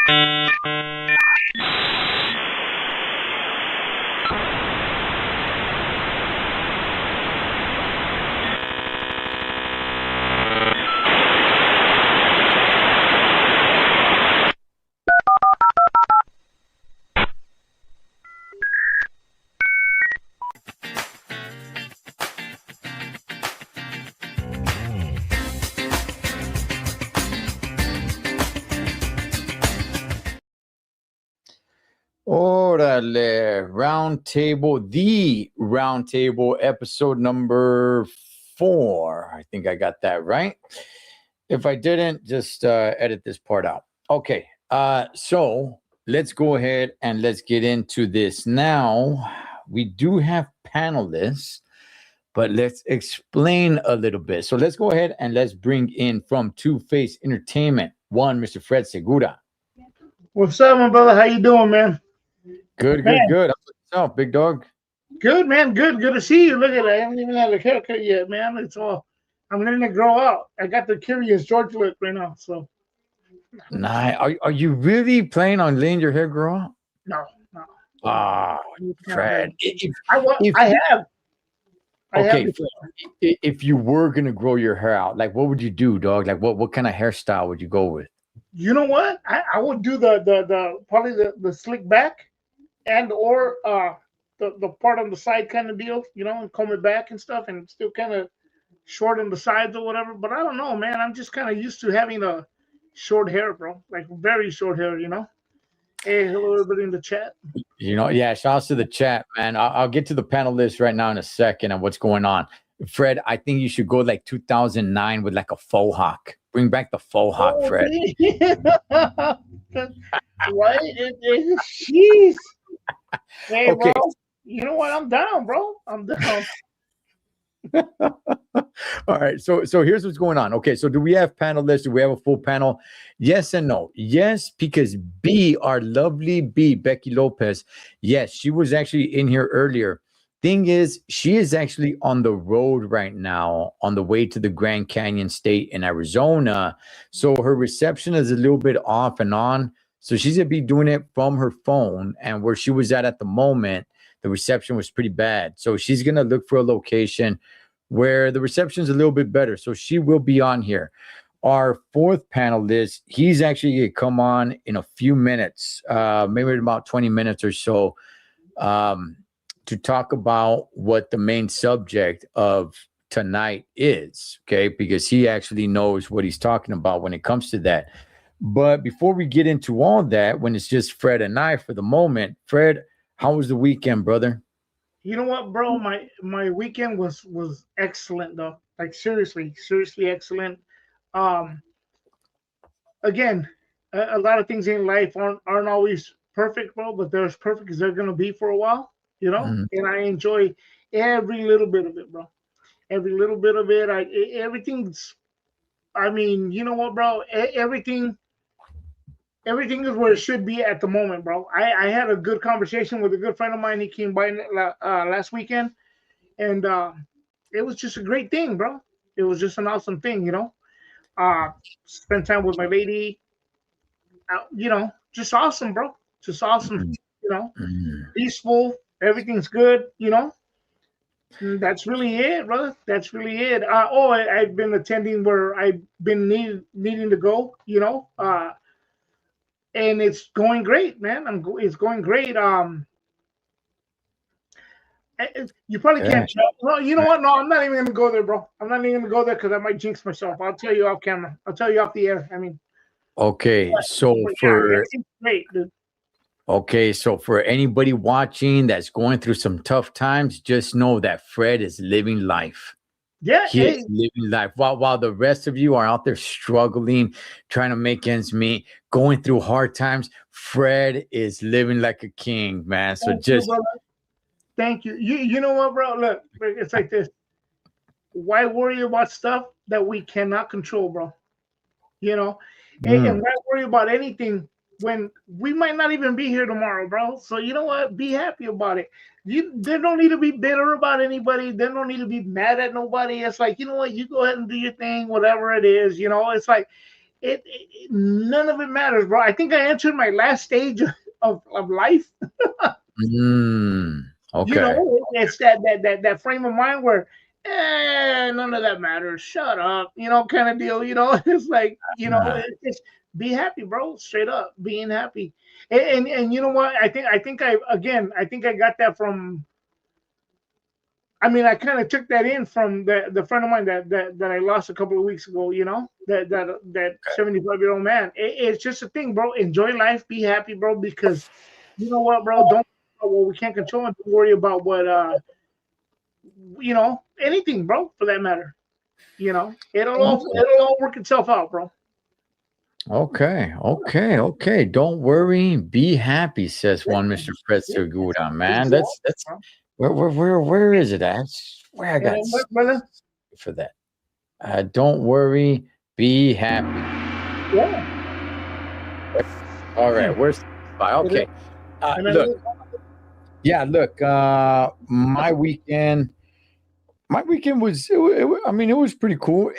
Órale, the round table episode number 4. I think I got that right. If I didn't, just edit this part out. Okay, so let's go ahead and let's get into this now. We do have panelists, but let's explain a little bit. So let's go ahead and let's bring in from Two Face Entertainment, one Mr. Fred Segura. What's up, my brother? How you doing, man? Good. What's up, big dog? Good, man. Good to see you. Look at that. I haven't even had a haircut yet, man. It's all. I'm letting it grow out. I got the curious George look right now. So. Nice. Are you really planning on letting your hair grow out? No. Ah, Fred. I have. If you were gonna grow your hair out, like what would you do, dog? Like what kind of hairstyle would you go with? You know what? I would do the probably the slick back, and or the part on the side kind of deal, and comb it back and stuff, and still kind of short on the sides or whatever. But I don't know, man. I'm just kind of used to having a short hair, bro. Like very short hair, Hey, hello everybody in the chat. Yeah, shout out to the chat, man. I'll get to the panelists right now in a second and what's going on. Fred, I think you should go like 2009 with like a faux hawk. Bring back the faux hawk, Fred. Right? Jeez. Hey, okay. Bro, you know what? I'm down, bro. I'm down. All right. So here's what's going on. Okay. So do we have panelists? Do we have a full panel? Yes and no. Yes, because B, our lovely B, Becky Lopez. Yes, she was actually in here earlier. Thing is, she is actually on the road right now on the way to the Grand Canyon State in Arizona. So her reception is a little bit off and on. So she's going to be doing it from her phone. And where she was at the moment, the reception was pretty bad. So she's going to look for a location where the reception is a little bit better. So she will be on here. Our fourth panelist, he's actually going to come on in a few minutes, maybe about 20 minutes or so, to talk about what the main subject of tonight is, okay? Because he actually knows what he's talking about when it comes to that. But before we get into all that, when it's just Fred and I for the moment, Fred, how was the weekend, brother? You know what, bro? My weekend was excellent, though. Like seriously excellent. Again, a lot of things in life aren't always perfect, bro, but they're as perfect as they're gonna be for a while, And I enjoy every little bit of it, bro. Every little bit of it. Everything's. I mean, you know what, bro? Everything is where it should be at the moment, bro. I had a good conversation with a good friend of mine. He came by last weekend, and it was just a great thing, bro. It was just an awesome thing, Spend time with my lady, just awesome, bro. Just awesome, peaceful. Everything's good, And that's really it, brother. That's really it. I've been attending where I've been needing to go, and it's going great, man. It's going great. You probably can't tell. Well, you know what? No, I'm not even gonna go there, bro. I'm not even gonna go there because I might jinx myself. I'll tell you off camera. I'll tell you off the air. I mean, okay. So for great, dude. Okay, so for anybody watching that's going through some tough times, just know that Fred is living life. Yeah, he is living life while the rest of you are out there struggling, trying to make ends meet, going through hard times. Fred is living like a king, man. So thank you. You know what, bro? Look, it's like this. Why worry about stuff that we cannot control, bro? And why worry about anything when we might not even be here tomorrow, bro? So you know what? Be happy about it. There don't need to be bitter about anybody. There don't need to be mad at nobody. It's like, you know what? You go ahead and do your thing, whatever it is. It's like none of it matters, bro. I think I entered my last stage of life. You Okay. know, it's that frame of mind where none of that matters. Shut up, you know, kind of deal. You know, it's like, you know, Ah, it's be happy, bro. Straight up, being happy. And you know what? I think I got that from. I mean, I kind of took that in from the friend of mine that I lost a couple of weeks ago. You know, that 75-year-old man. It's just a thing, bro. Enjoy life, be happy, bro. Because you know what, bro? Don't well, we can't control and don't worry about what you know, anything, bro, for that matter. You know, it'll all work itself out, bro. okay, okay, okay. Don't worry, be happy, says Yeah, one Mr. Fred yeah, Segura, man. exactly, That's bro. where is it at? I swear I got And brother, for that. Don't worry, be happy. yeah, All yeah. right, where's the spot? It is. Okay. And I Look, look, yeah, look, my weekend was, I mean, it was pretty cool.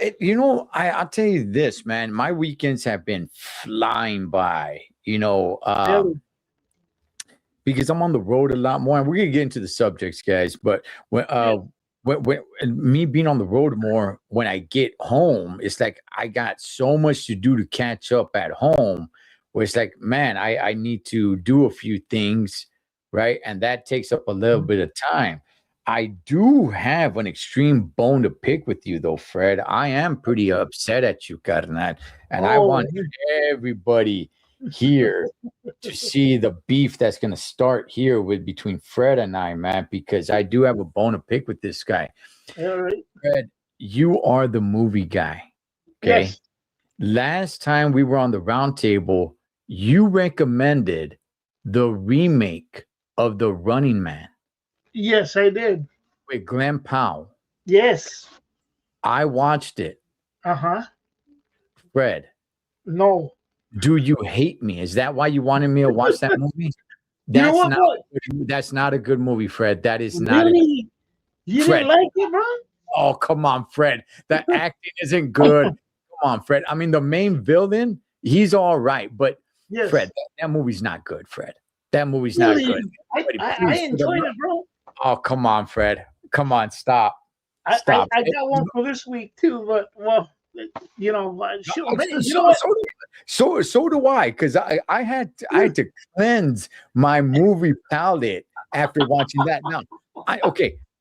I'll tell you this, man. My weekends have been flying by, really, because I'm on the road a lot more. And we're gonna get into the subjects, guys. But yeah, when me being on the road more, when I get home, it's like I got so much to do to catch up at home. Where it's like, man, I need to do a few things, right? And that takes up a little bit of time. I do have an extreme bone to pick with you, though, Fred. I am pretty upset at you, Carnal, and I oh, want everybody here to see the beef that's going to start here with between Fred and I, man, because I do have a bone to pick with this guy. all right, Fred, you are the movie guy. Okay. yes, Last time we were on the round table, you recommended the remake of The Running Man yes, I did, with Glenn Powell. yes, I watched it. uh-huh, Fred, no, do you hate me? Is that why you wanted me to watch that movie? you know That's what, not bro? that's not a good movie, Fred. That is not a Really, you didn't Fred. like it, bro? Oh, come on, Fred. The acting isn't good. Come on, Fred. I mean, the main villain, he's all right, but Fred, Yes, that movie's not good, Fred. That movie's not really, good. Everybody, I please, for the enjoyed it, bro. oh, come on, Fred. Come on, stop. Stop. I got one for this week too, but well, you know, shoot, man, you know So, what? so do I, because I had to cleanse my movie palette after watching that. Now,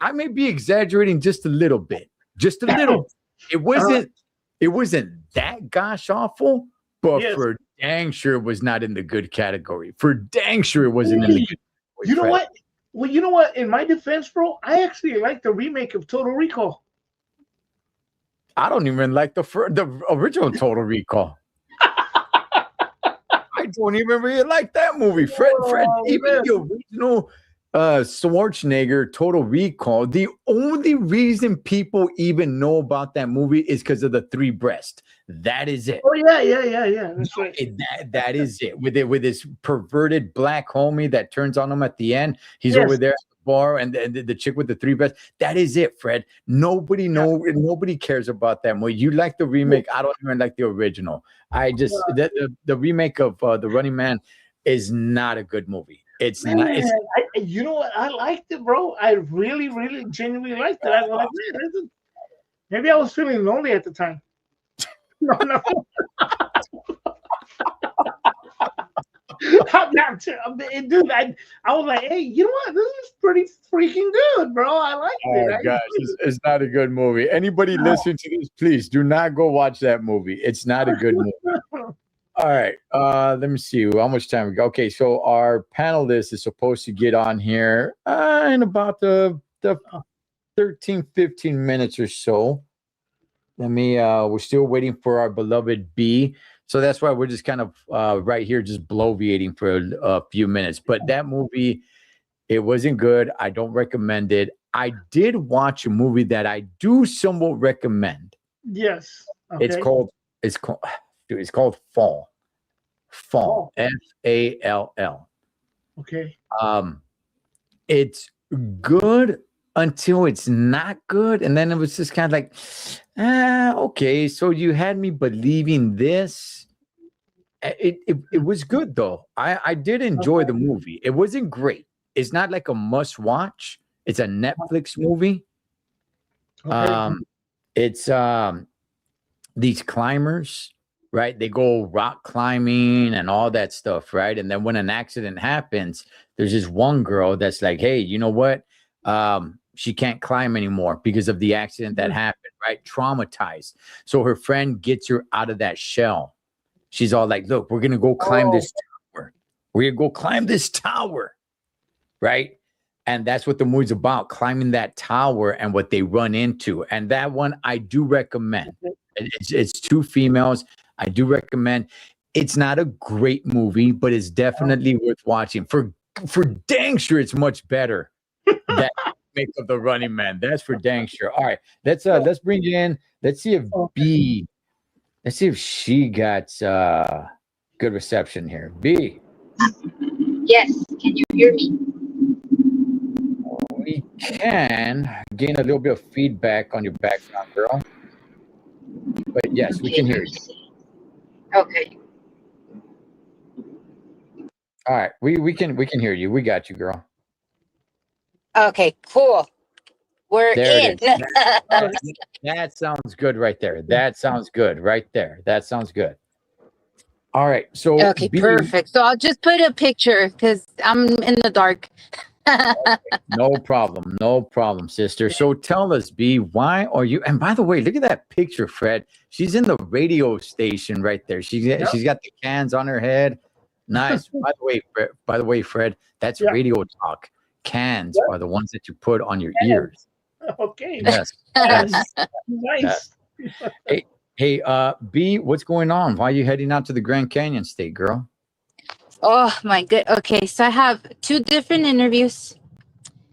I may be exaggerating just a little bit, just a little. It Uh, wasn't it wasn't that gosh awful, but yes, for dang sure it was not in the good category. For dang sure it wasn't in the really. good category, You know Fred. what? Well, you know what? In my defense, bro, I actually like the remake of Total Recall. I don't even like the original Total Recall. I don't even really like that movie. Fred, Oh even man, the original Schwarzenegger Total Recall, the only reason people even know about that movie is because of the three breasts. That is it. oh yeah. That's right. That is it. With this perverted black homie that turns on him at the end. He's over Yes, there at the bar, and the chick with the three breasts. That is it, Fred. yeah. Nobody cares about that movie. You like the remake. I don't even like the original. I just the remake of The Running Man is not a good movie. It's Man, not. It's you know what? I liked it, bro. I really, really, genuinely liked it. I was like, man, maybe I was feeling lonely at the time. No, no. Dude, I was like, hey, you know what? This is pretty freaking good, bro. I liked it. oh I gosh, it's not a good movie. Anybody listening to this, please do not go watch that movie. It's not a good movie. All right. Let me see how much time we got. Okay, so our panelist is supposed to get on here in about the 13, 15 minutes or so. We're still waiting for our beloved B. So that's why we're just kind of right here, just bloviating for a few minutes. But that movie, it wasn't good. I don't recommend it. I did watch a movie that I do somewhat recommend. Yes. It's Okay. called, it's called, dude, it's called Fall. Fall. Oh, Fall. okay. Um, it's good, until it's not good. And then it was just kind of like, okay, so you had me believing this. It was good though. I did enjoy Okay. the movie. It wasn't great. It's not like a must watch. It's a Netflix movie. Okay. It's these climbers, right? They go rock climbing and all that stuff, right? And then when an accident happens, there's this one girl that's like, hey, you know what? She can't climb anymore because of the accident that happened, right? Traumatized. So her friend gets her out of that shell. She's all like, look, we're gonna go climb this tower. We're gonna go climb this tower, right? And that's what the movie's about, climbing that tower and what they run into. And that one I do recommend. It's two females. I do recommend. It's not a great movie, but it's definitely worth watching. For dang sure, it's much better than Make of the Running Man. That's for dang sure. All right, let's bring you in. Let's see if B. Let's see if she got good reception here. B. Yes, can you hear me? We can gain a little bit of feedback on your background, girl. But yes, we can hear you. Okay. All right, we can hear you. We got you, girl. Okay, cool. We're There in. it is. That sounds good right there. That sounds good right there. That sounds good. All right, so Okay, B, perfect. So I'll just put a picture because I'm in the dark. no problem, sister. So tell us, B, why are you? And by the way, look at that picture, Fred. She's in the radio station right there. She's got the cans on her head. Nice. By the way, Fred, that's radio talk. Cans are the ones that you put on your ears. Okay. Yes. Nice. Hey, B, what's going on? Why are you heading out to the Grand Canyon State, girl? Oh my good. Okay, so I have two different interviews.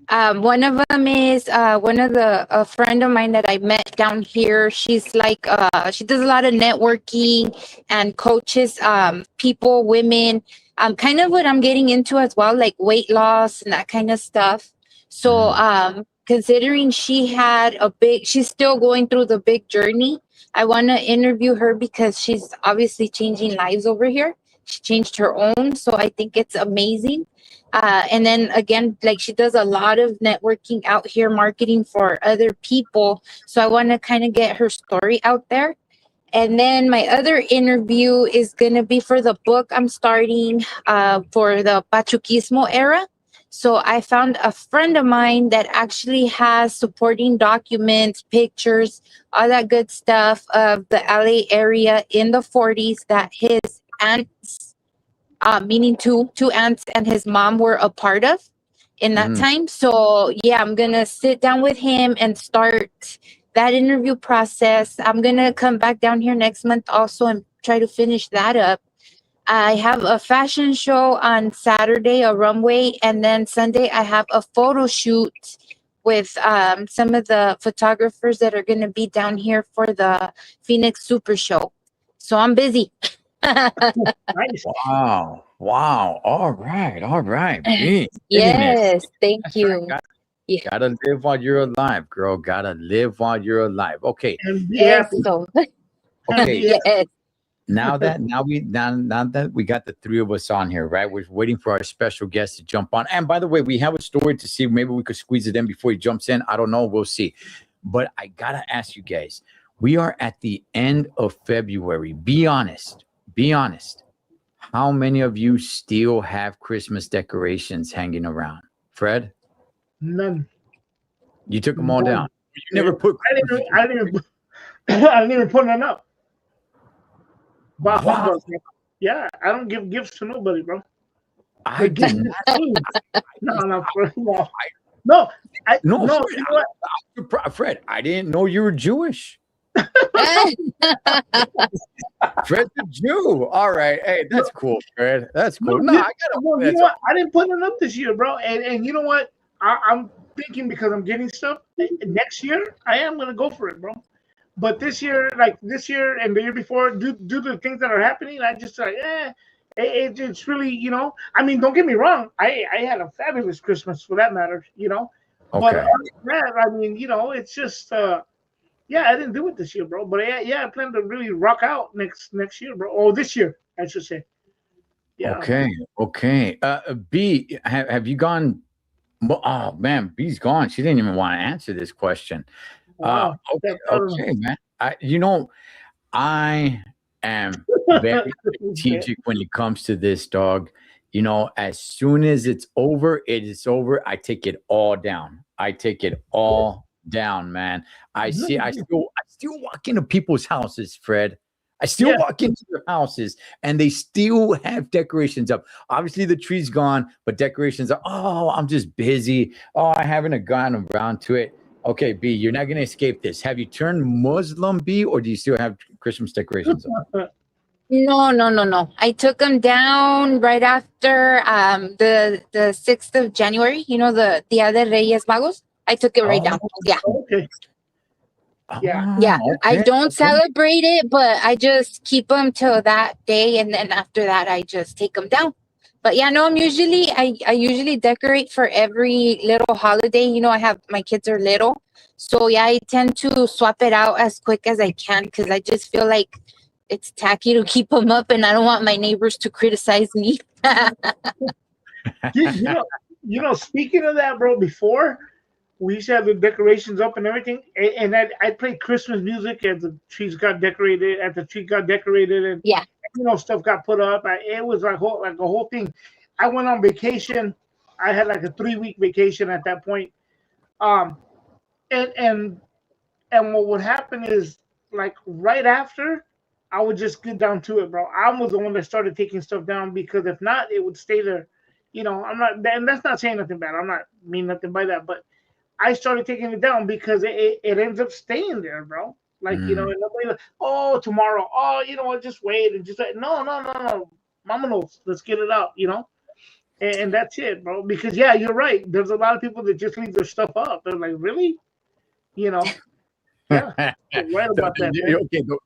One of them is a friend of mine that I met down here. She's like she does a lot of networking and coaches people, women, kind of what I'm getting into as well, like weight loss and that kind of stuff. So considering she's still going through the big journey, I want to interview her because she's obviously changing lives over here. She changed her own, so I think it's amazing. And then again, like she does a lot of networking out here, marketing for other people. So I want to kind of get her story out there. And then my other interview is going to be for the book I'm starting for the Pachuquismo era. So I found a friend of mine that actually has supporting documents, pictures, all that good stuff of the LA area in the 40s that his aunts, meaning two aunts and his mom were a part of in that time. So yeah, I'm gonna sit down with him and start that interview process. I'm gonna come back down here next month also and try to finish that up. I have a fashion show on Saturday, a runway, and then Sunday I have a photo shoot with some of the photographers that are going to be down here for the Phoenix Super Show. So I'm busy. Nice. Wow. All right. B, Yes, thank you. Gotta live while you're alive, girl. Gotta live while you're alive. Okay. And be Yes, happy. so Okay. yes. Now that we got the three of us on here, right? We're waiting for our special guest to jump on. And by the way, we have a story to see. Maybe we could squeeze it in before he jumps in. I don't know. We'll see. But I gotta ask you guys. We are at the end of February. Be honest. Be honest. How many of you still have Christmas decorations hanging around? Fred? None. You took them all down. You never put. I didn't even put none up. But Wow. yeah, I don't give gifts to nobody, bro. I did not. No. No, You know what? Fred, I didn't know you were Jewish. Fred's a Jew. All right. Hey, that's cool, Fred. That's cool. You know what? I didn't put it up this year, bro. And you know what? I'm thinking because I'm getting stuff next year, I am gonna go for it, bro. But this year and the year before, due to the things that are happening, I just like, it's really, I mean, don't get me wrong. I had a fabulous Christmas for that matter, But Okay. other than that, I mean, it's just yeah, I didn't do it this year, bro. But yeah, I plan to really rock out next year, bro. Or this year, I should say. Yeah. Okay. Okay. B, have you gone? Well, oh man, B's gone. She didn't even want to answer this question. Wow. Okay, I don't okay, man. I am very know. strategic when it comes to this, dog. As soon as it's over, it is over. I take it all down. I take it all down, man. I still walk into people's houses, Fred. I still Yeah. walk into their houses and they still have decorations up. Obviously, the tree's gone, but decorations are, oh, I'm just busy. Oh, I haven't gotten around to it. Okay, B, you're not going to escape this. Have you turned Muslim, B, or do you still have Christmas decorations up? No. I took them down right after the 6th of January. The Dia de Reyes Magos. I took it right down. Yeah. Okay. Yeah. Yeah. I Okay, don't okay. celebrate it, but I just keep them till that day, and then after that, I just take them down. But yeah, no, I usually decorate for every little holiday. My kids are little, so yeah, I tend to swap it out as quick as I can because I just feel like it's tacky to keep them up, and I don't want my neighbors to criticize me. Speaking of that, bro, before we used to have the decorations up and everything, and I played Christmas music as the trees got decorated, and Yeah. Stuff got put up. It was like a whole thing. I went on vacation. I had like a 3-week vacation at that point. Um, and what would happen is like right after, I would just get down to it, bro. I was the one that started taking stuff down because if not, it would stay there. I'm not, and that's not saying nothing bad. I'm not mean nothing by that, but I started taking it down because it ends up staying there, bro. Like, and nobody like, oh, tomorrow, oh, just wait and just like, no. Mama knows, let's get it out, and that's it, bro. Because yeah, you're right. There's a lot of people that just leave their stuff up. They're like, really? Yeah, you're right about that, man.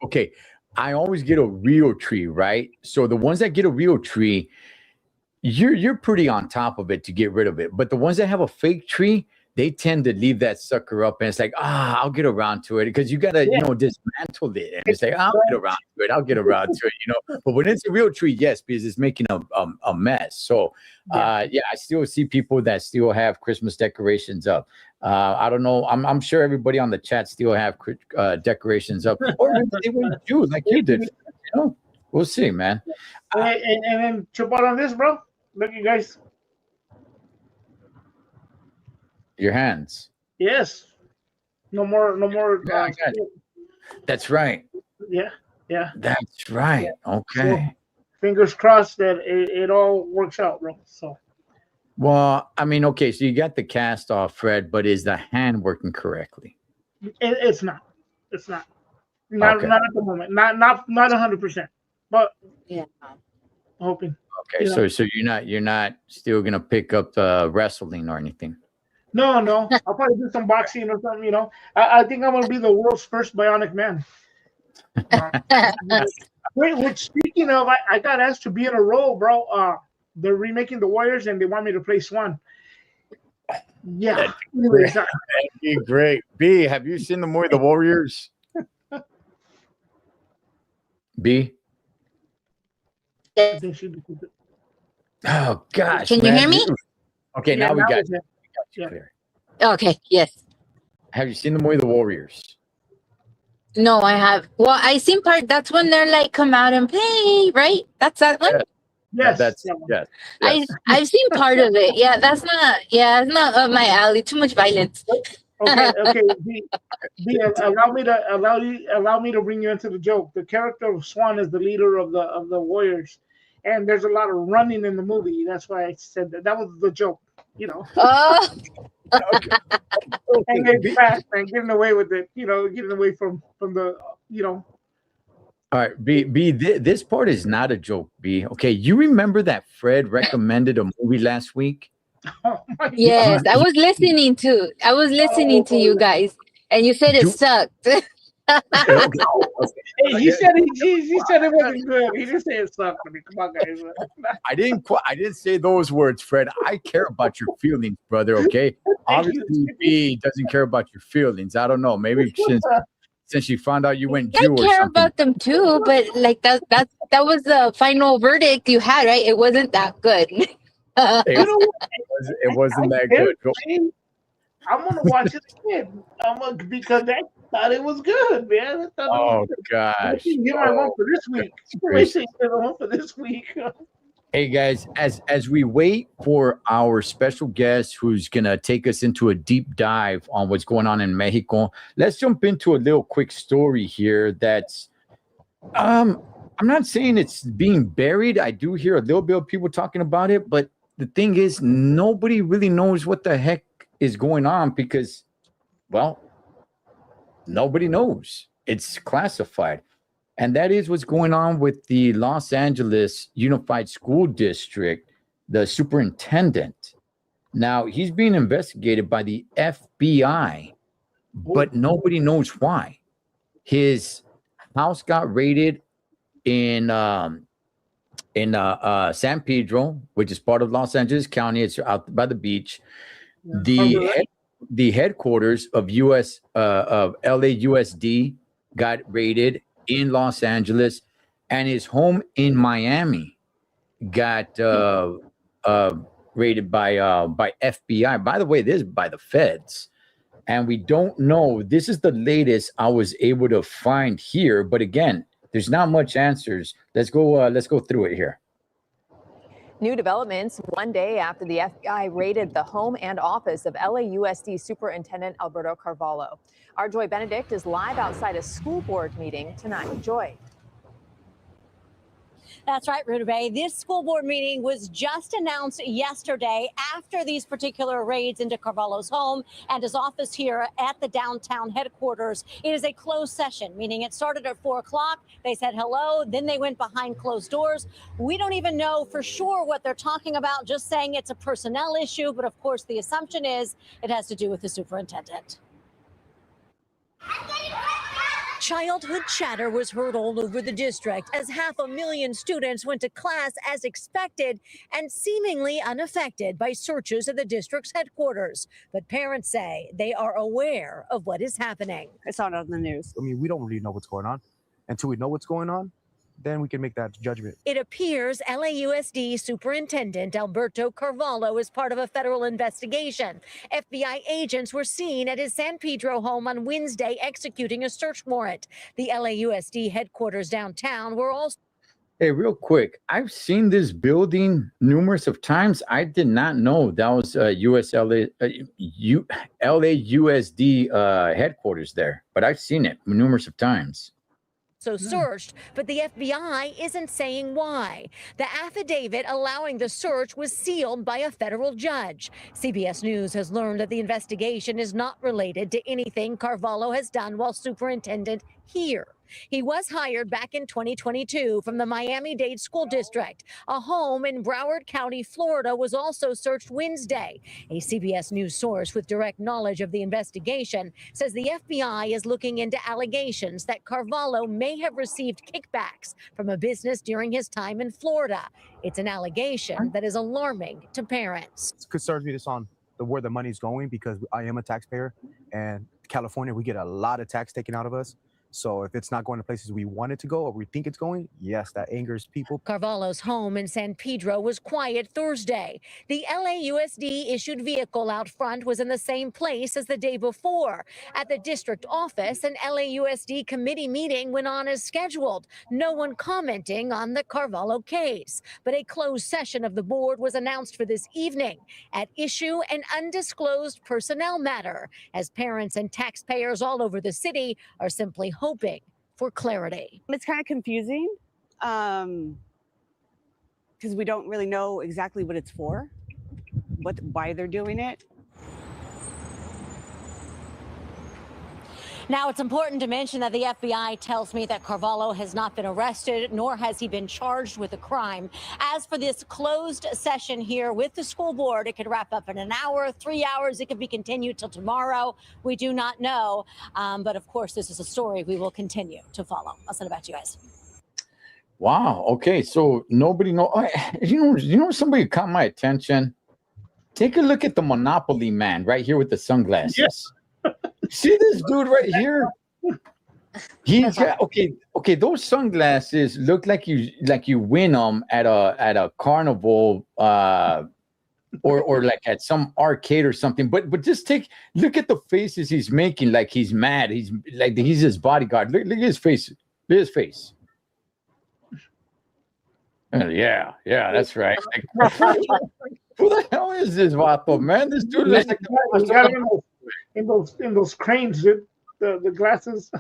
Okay. I always get a real tree, right? So the ones that get a real tree, you're pretty on top of it to get rid of it. But the ones that have a fake tree, they tend to leave that sucker up, and it's like, I'll get around to it because you gotta, dismantle it, and it's like, I'll get around to it, But when it's a real tree, yes, because it's making a mess. So, I still see people that still have Christmas decorations up. I don't know. I'm sure everybody on the chat still have decorations up, or maybe they would do like you did. We'll see, man. And then chip out on this, bro. Look, you guys. Your hands. Yes. No more. Yeah, that's right. Yeah. That's right. Okay. So, fingers crossed that it all works out, bro. So. Well, I mean, okay, so you got the cast off, Fred, but is the hand working correctly? It's not. It's not. Not at the moment. Not 100%. But yeah, hoping. Okay, so you're not still gonna pick up the wrestling or anything? No. I'll probably do some boxing or something. I think I'm gonna be the world's first bionic man. Wait, which speaking of, I got asked to be in a role, bro. They're remaking the Warriors and they want me to play Swan. Yeah. That'd be great. B, have you seen the movie The Warriors? B? I think she. Oh gosh. Can you hear me? Okay, now we got you. Clear. Okay, yes. Have you seen the movie The Warriors? No, I have. Well, I seen part. That's when they're like, come out and play, right? That's that one. Yes. Yes. I've seen part of it. Yeah, that's not. Yeah, it's not up my alley. Too much violence. Okay. B, allow me to bring you into the joke. The character of Swan is the leader of the Warriors, and there's a lot of running in the movie. That's why I said that. That was the joke. Oh. Okay. And then fast and getting away with it. Getting away from the. All right, B. This part is not a joke, B. Okay, you remember that Fred recommended a movie last week? Oh my yes, God. I was listening to you guys, and you said it sucked. Okay. Hey, he said he said it wasn't good. He didn't say it sucked. I mean, come on, guys. I didn't say those words, Fred. I care about your feelings, brother. Okay. Thank you. Obviously, B doesn't care about your feelings. I don't know. Maybe since she found out you went I Jew or care something. about them too, but like that was the final verdict you had, right? It wasn't that good. You know what? It wasn't that Hey, good. Go. man, I'm gonna watch it again. Because I thought it was good, man. I thought it was Oh good. gosh. Get my one Oh, for this week. gracious. Wait, say the one for this week. Hey guys, as we wait for our special guest who's gonna take us into a deep dive on what's going on in Mexico, let's jump into a little quick story here. That's I'm not saying it's being buried. I do hear a little bit of people talking about it, but the thing is, nobody really knows what the heck is going on because, well, nobody knows. It's classified. And that is what's going on with the Los Angeles Unified School District, the superintendent. Now, he's being investigated by the FBI, but nobody knows why. His house got raided in San Pedro, which is part of Los Angeles County. It's out by the beach. The headquarters of LAUSD got raided in Los Angeles, and his home in Miami got raided by FBI. By the way, this is by the feds, and we don't know. This is the latest I was able to find here, but again, there's not much answers. Let's go through it here. New developments one day after the FBI raided the home and office of LAUSD Superintendent Alberto Carvalho. Our Joy Benedict is live outside a school board meeting tonight. Joy. That's right, Rudabeh. This school board meeting was just announced yesterday after these particular raids into Carvalho's home and his office here at the downtown headquarters. It is a closed session, meaning it started at 4 o'clock. They said hello, then they went behind closed doors. We don't even know for sure what they're talking about, just saying it's a personnel issue. But of course, the assumption is it has to do with the superintendent. Childhood chatter was heard all over the district as 500,000 students went to class as expected and seemingly unaffected by searches at the district's headquarters. But parents say they are aware of what is happening. I saw it on the news. I mean, we don't really know what's going on. Until we know what's going on, then we can make that judgment. It appears LAUSD Superintendent Alberto Carvalho is part of a federal investigation. FBI agents were seen at his San Pedro home on Wednesday executing a search warrant. The LAUSD headquarters downtown were also... Hey, real quick, I've seen this building numerous of times. I did not know that was LAUSD headquarters there, but I've seen it numerous of times. Searched, but the FBI isn't saying why. The affidavit allowing the search was sealed by a federal judge. CBS News has learned that the investigation is not related to anything Carvalho has done while superintendent here. He was hired back in 2022 from the Miami-Dade School District. A home in Broward County, Florida was also searched Wednesday. A CBS News source with direct knowledge of the investigation says the FBI is looking into allegations that Carvalho may have received kickbacks from a business during his time in Florida. It's an allegation that is alarming to parents. It concerns me this on where the money's going because I am a taxpayer, and California, we get a lot of tax taken out of us. So if it's not going to places we want it to go or we think it's going, yes, that angers people. Carvalho's home in San Pedro was quiet Thursday. The LAUSD issued vehicle out front was in the same place as the day before. At the district office, an LAUSD committee meeting went on as scheduled. No one commenting on the Carvalho case. But a closed session of the board was announced for this evening. At issue, an undisclosed personnel matter, as parents and taxpayers all over the city are simply hoping for clarity. It's kind of confusing because we don't really know exactly what it's for, why they're doing it. Now, it's important to mention that the FBI tells me that Carvalho has not been arrested, nor has he been charged with a crime. As for this closed session here with the school board, it could wrap up in an hour, 3 hours. It could be continued till tomorrow. We do not know. But of course, this is a story we will continue to follow. I'll send it back to you guys. Wow. Okay. So nobody know. Somebody caught my attention. Take a look at the Monopoly man right here with the sunglasses. Yes. See this dude right here? He's got okay. Those sunglasses look like you win them at a carnival, or like at some arcade or something. But just look at the faces he's making. Like he's mad. He's like he's his bodyguard. Look at his face. Look at his face. Yeah, that's right. Like, who the hell is this vato, man? This dude looks like in those cranes, the glasses.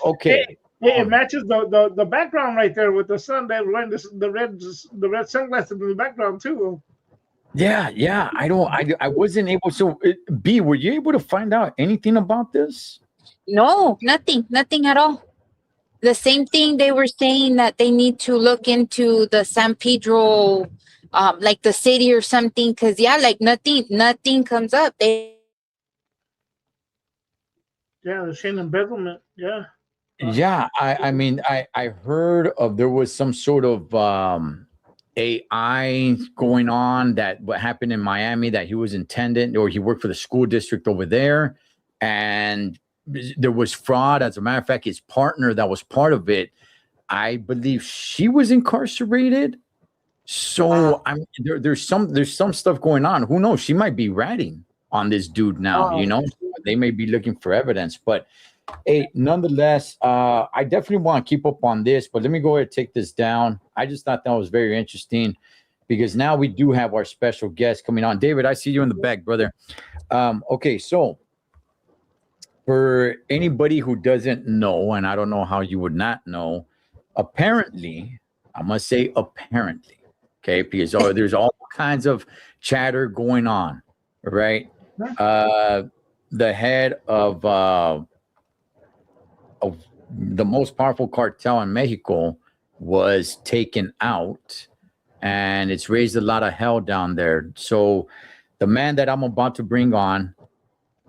Okay. It matches the background right there with the sun. They're wearing the red sunglasses in the background too. Yeah. I wasn't able. So, B, were you able to find out anything about this? No, nothing at all. The same thing they were saying that they need to look into the San Pedro, like the city or something, because like nothing comes up. They're saying embezzlement. Yeah. Yeah, I mean, I heard of there was some sort of AI going on that what happened in Miami, that he was intendant or he worked for the school district over there, and there was fraud. As a matter of fact, his partner that was part of it, I believe she was incarcerated. So I'm there's some stuff going on. Who knows? She might be ratting on this dude now. They may be looking for evidence, but hey, nonetheless, I definitely want to keep up on this. But let me go ahead and take this down. I just thought that was very interesting because now we do have our special guest coming on. David, I see you in the back, brother. Okay, so for anybody who doesn't know, and I don't know how you would not know, apparently, I must say apparently, okay, because there's all kinds of chatter going on, right? The head of the most powerful cartel in Mexico was taken out, and it's raised a lot of hell down there. So the man that I'm about to bring on,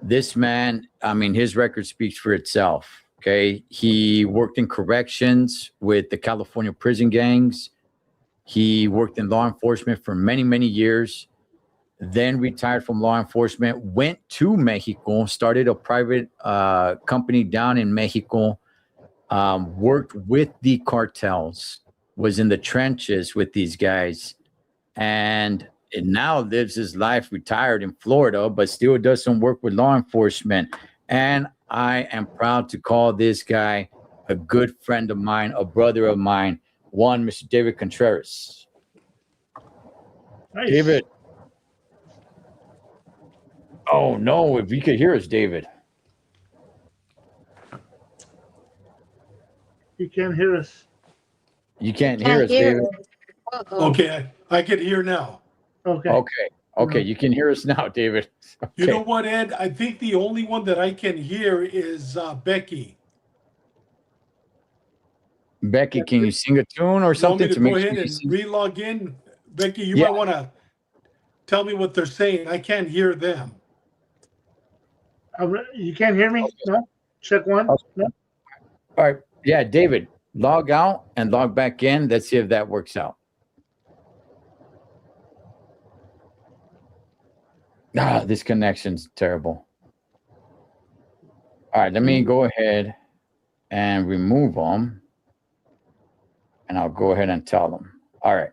this man, I mean, his record speaks for itself. Okay. He worked in corrections with the California prison gangs. He worked in law enforcement for many, many years, then retired from law enforcement, went to Mexico, started a private company down in Mexico, worked with the cartels, was in the trenches with these guys, and now lives his life retired in Florida, but still does some work with law enforcement. And I am proud to call this guy a good friend of mine, a brother of mine, Mr. David Contreras. Nice. David. Oh, no, if you could hear us, David. You can't hear us. You can't hear us, David. Okay, I can hear now. Okay, you can hear us now, David. Okay. You know what, Ed? I think the only one that I can hear is Becky. Becky, can you sing a tune or something to to make go sure ahead you and sing? re-log in? Becky, you might want to tell me what they're saying. I can't hear them. You can't hear me? No? Check one? No? All right. Yeah, David, log out and log back in. Let's see if that works out. This connection's terrible. All right, let me go ahead and remove them. And I'll go ahead and tell them. All right.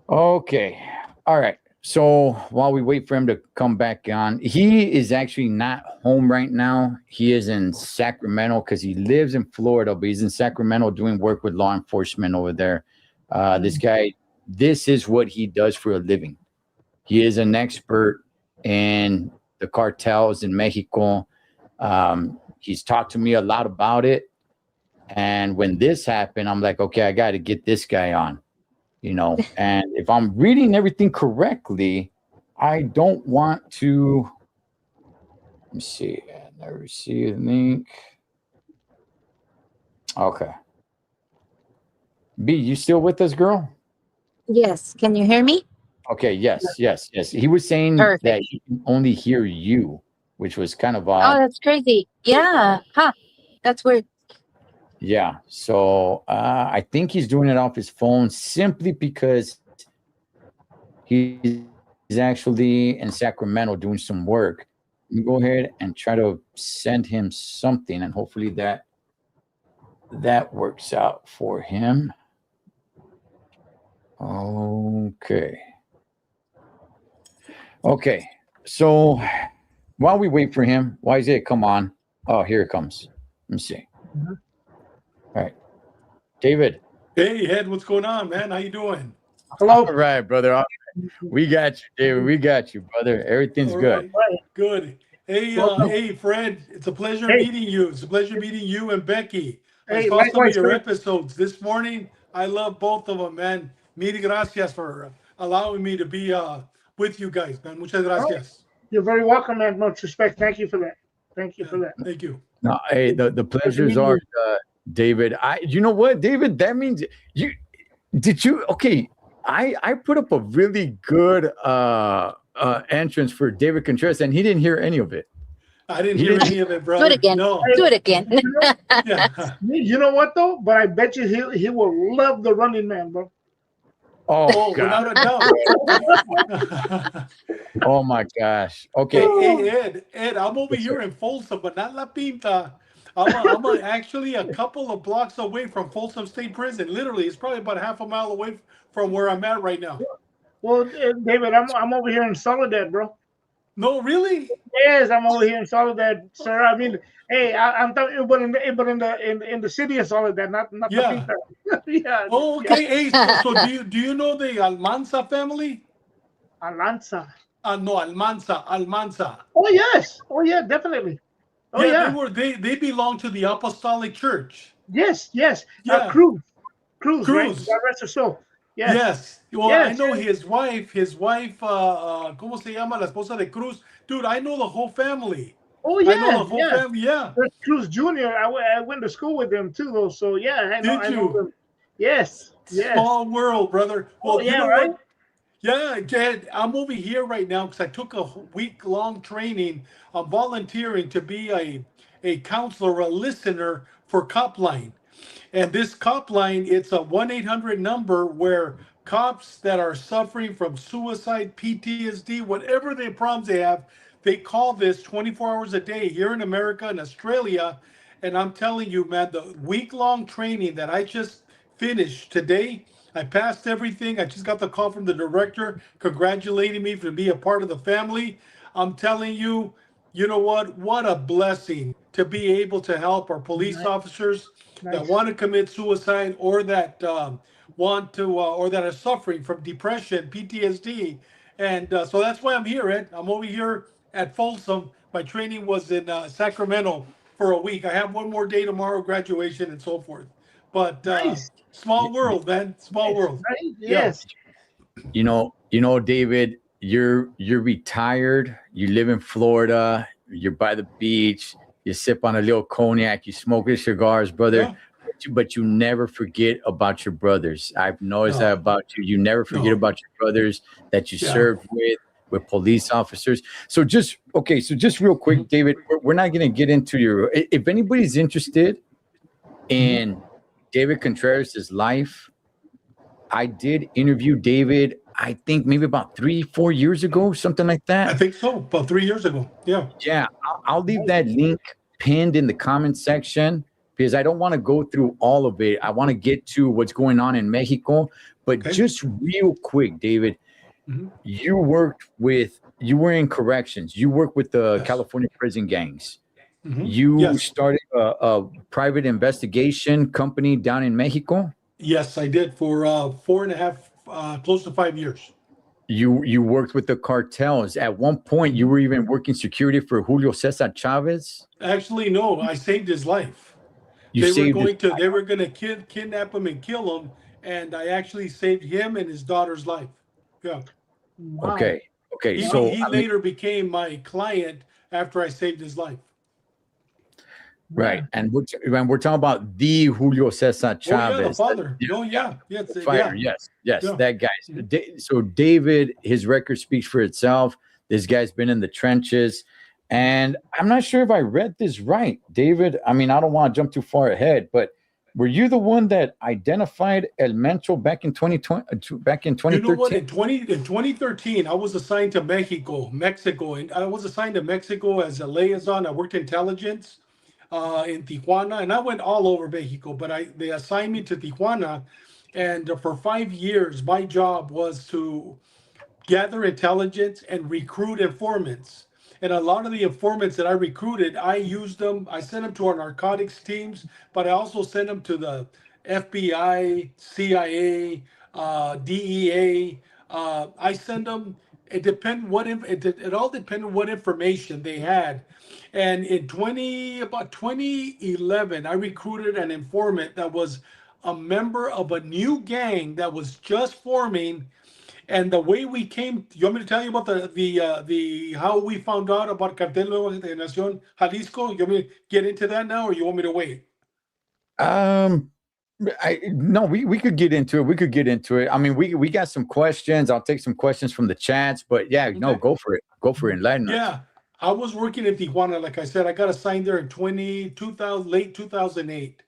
Okay. All right. So while we wait for him to come back on, he is actually not home right now. He is in Sacramento because he lives in Florida, but he's in Sacramento doing work with law enforcement over there. This guy, this is what he does for a living. He is an expert in the cartels in Mexico. He's talked to me a lot about it. And when this happened, I'm like, okay, I got to get this guy on. And if I'm reading everything correctly, I don't want to. Let me see. I never see a link. Okay. B, you still with us, girl? Yes. Can you hear me? Okay. Yes. He was saying Perfect. that he can only hear you, which was kind of Oh, odd. that's crazy. Yeah. Huh. That's weird. Yeah. So I think he's doing it off his phone simply because he's actually in Sacramento doing some work. Let me go ahead and try to send him something, and hopefully that works out for him. Okay. Okay. So while we wait for him, why is it? Come on. Oh, here it comes. Let me see. Mhm. All right. David. Hey, Ed, what's going on, man? How you doing? Hello. All right, brother. All right. We got you, David. We got you, brother. Everything's All good. right. Good. Hey, Welcome. hey, Fred. It's a pleasure Hey. meeting you. It's a pleasure meeting you and Becky. I Hey, saw some of likewise, your Fred. episodes this morning. I love both of them, man. Mil gracias for allowing me to be with you guys, man. Muchas gracias. You're very welcome, man. Much respect. Thank you for that. Thank you for that. Thank you. No, hey, the pleasures meeting are, you. David. You know what, David? That means you. Okay, I put up a really good entrance for David Contreras, and he didn't hear any of it. I didn't He hear didn't- any of it, Do it brother. again. No. Do it again. You know, Yeah. you know what though? But I bet you he will love the Running Man, bro. Oh, Oh, God. without a doubt. Oh my gosh. Okay. Hey, Ed, I'm over here in Folsom, but not La Pinta. I'm actually a couple of blocks away from Folsom State Prison. Literally, it's probably about half a mile away from where I'm at right now. Well, David, I'm over here in Soledad, bro. No, really? Yes, I'm over here in Soledad, sir. I mean, hey, I'm talking, but in the city of Soledad, not the Yeah. Pinta. Yeah. Oh, okay. Hey, so do you know the Almanza family? Alanza. No, Almanza. Oh yes. Oh yeah, definitely. Oh Yeah, yeah. they belong to the Apostolic Church. Yes. Yeah, Cruz, right? Cruz. God rest her soul. Yes. Yes. Well, I Yes. know his wife, ¿cómo se llama? La esposa de Cruz. Dude, I know the whole family. Oh I know yeah. the whole Yeah. family. Yeah. There's Cruz Jr. I went to school with them too, though. So yeah, I Did know you? them. Yes. Small world, brother. Oh Well, you yeah, know right. what? Yeah, Jed, I'm over here right now because I took a week-long training. I'm volunteering to be a counselor, a listener for Copline. And this cop line, it's a 1-800 number where cops that are suffering from suicide, PTSD, whatever the problems they have, they call this 24 hours a day here in America and Australia. And I'm telling you, man, the week-long training that I just finished today, I passed everything. I just got the call from the director congratulating me for being a part of the family. I'm telling you, you know what? What a blessing to be able to help our police officers that Nice. want to commit suicide or that want to or that are suffering from depression, PTSD, and so that's why I'm here, Ed. I'm over here at Folsom. My training was in Sacramento for a week. I have one more day tomorrow, graduation, and so forth. But Nice. small world, man. Small world. Right? Yeah. Yes. You know, David, you're retired. You live in Florida. You're by the beach. You sip on a little cognac. You smoke your cigars, brother. Yeah. But you never forget about your brothers. I've noticed No. that about you. You never forget No. about your brothers that you Yeah. served with police officers. So just real quick, David, we're not going to get into your. If anybody's interested in David Contreras' life, I did interview David, I think maybe about 3-4 years ago, something like I that. think so. About 3 years ago. Yeah. Yeah, I'll leave that link pinned in the comment section because I don't want to go through all of it. I want to get to what's going on in Mexico. But Okay. just real quick, David, Mhm. you were in corrections. You worked with the Yes. California prison gangs. Mhm. You Yes. started a private investigation company down in Mexico. Yes, I did for 4.5, close to 5 years. You worked with the cartels. At one point, you were even working security for Julio Cesar Chavez. Actually, no, I saved his life. You They saved were his going to kidnap him and kill him, and I actually saved him and his daughter's life. Yeah. Wow. Okay. Okay, He so he I mean, later became my client after I saved his life. right, and we're talking about the Julio Cesar Oh yeah, the Chavez. father. Oh yeah, yes, Fighter, yeah, yes, yeah. that guy's. So David, his record speaks for itself. This guy's been in the trenches, and I'm not sure if I read this right, David. I mean, I don't want to jump too far ahead, but were you the one that identified El Mencho back in 2020, back in You know what? 2013? In 2013, I was assigned to Mexico, and I was assigned to Mexico as a liaison. I worked intelligence in Tijuana, and I went all over Mexico. But they assigned me to Tijuana, and for 5 years, my job was to gather intelligence and recruit informants. And a lot of the informants that I recruited, I used them. I sent them to our narcotics teams, but I also sent them to the FBI, CIA, DEA. I send them. It all depended on what information they had. And in about 2011, I recruited an informant that was a member of a new gang that was just forming. And the way we came, you want me to tell you about the how we found out about Cartel Nueva Generación Jalisco? You want me to get into that now, or you want me to wait? Um, I no, we could get into it. We could get into it. I mean, we got some questions. I'll take some questions from the chats, but yeah, no, Okay. go for it. Go for it. Enlighten us. Yeah, I was working in Tijuana. Like I said, I got assigned there in 2000, late 2008,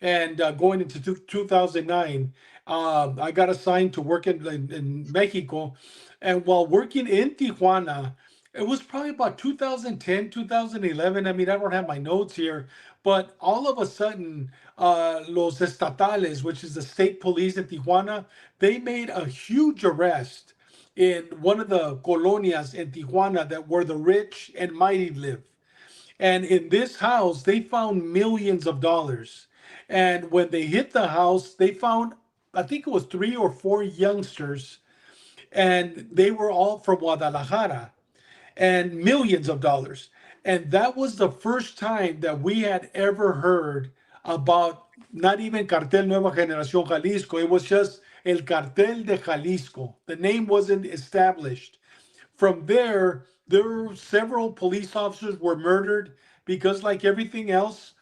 and going into 2009, I got assigned to work in Mexico. And while working in Tijuana, it was probably about 2010, 2011. I mean, I don't have my notes here, but all of a sudden, Los Estatales, which is the state police in Tijuana, they made a huge arrest in one of the colonias in Tijuana that where the rich and mighty live. And in this house, they found millions of dollars. And when they hit the house, they found, I think it was 3 or 4 youngsters, and they were all from Guadalajara, and millions of dollars. And that was the first time that we had ever heard about not even Cartel Nueva Generación Jalisco. It was just El Cartel de Jalisco. The name wasn't established. From there were several police officers were murdered because, like everything else,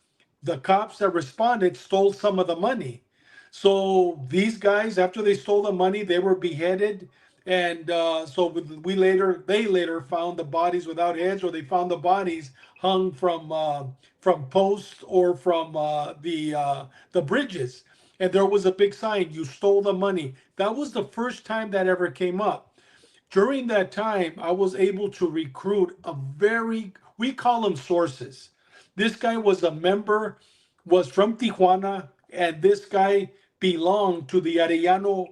the cops that responded stole some of the money. So these guys, after they stole the money, they were beheaded. And so they later found the bodies without heads, or they found the bodies hung from posts or from the bridges. And there was a big sign: "You stole the money." That was the first time that ever came up. During that time, I was able to recruit we call them sources. This guy was from Tijuana, and this guy belonged to the Arellano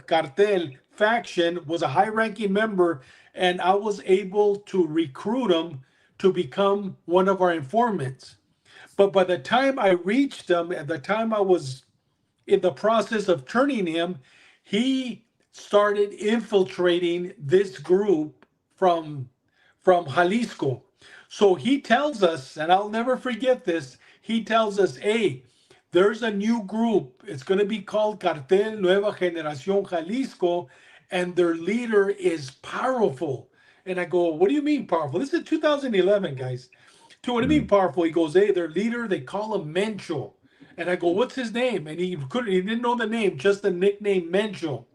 cartel faction, was a high ranking member, and I was able to recruit him to become one of our informants. But by the time I reached him, at the time I was in the process of turning him, he started infiltrating this group from Jalisco. So he tells us, and I'll never forget this, he tells us, hey, there's a new group. It's going to be called Cartel Nueva Generación Jalisco, and their leader is powerful. And I go, what do you mean powerful? This is 2011, guys. What do you mean powerful? He goes, hey, their leader, they call him Mencho. And I go, what's his name? And he didn't know the name, just the nickname Mencho.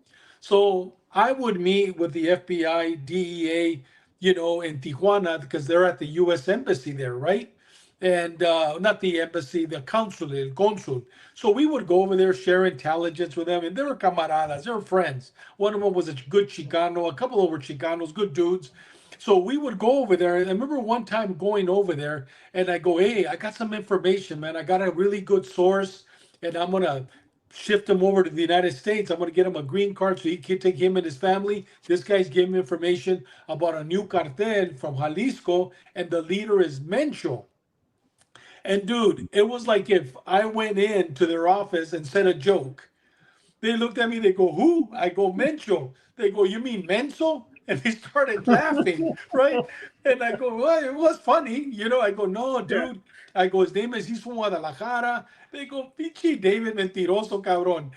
So I would meet with the FBI, DEA, in Tijuana, because they're at the U.S. Embassy there, right? And not the embassy, the consulate, consul. So we would go over there, share intelligence with them, and they were camaradas, they were friends. One of them was a good Chicano, a couple of them were Chicanos, good dudes. So we would go over there. And I remember one time going over there, and I go, hey, I got some information, man. I got a really good source, and I'm going to shift him over to the United States. I'm going to get him a green card so he can take him and his family. This guy's giving me information about a new cartel from Jalisco, and the leader is Mencho. And dude, it was like if I went into their office and said a joke. They looked at me, they go, who? I go, Mencho. They go, you mean Menso? And they started laughing, right? And I go, well, it was funny. I go, no, dude. I go, his name is, he's from Guadalajara. They go, Pichi David Mentiroso, cabrón.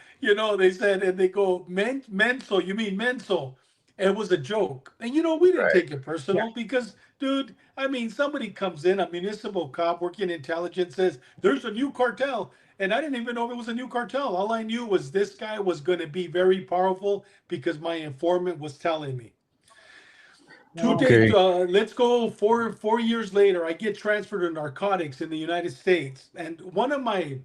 They said, and they go, Menso, you mean Menso? It was a joke. And, we didn't Right. take it personal because, dude, I mean, somebody comes in, a municipal cop working intelligence says, there's a new cartel. And I didn't even know it was a new cartel. All I knew was this guy was going to be very powerful because my informant was telling me. Okay. Let's go 4 years later. I get transferred to narcotics in the United States. And one of my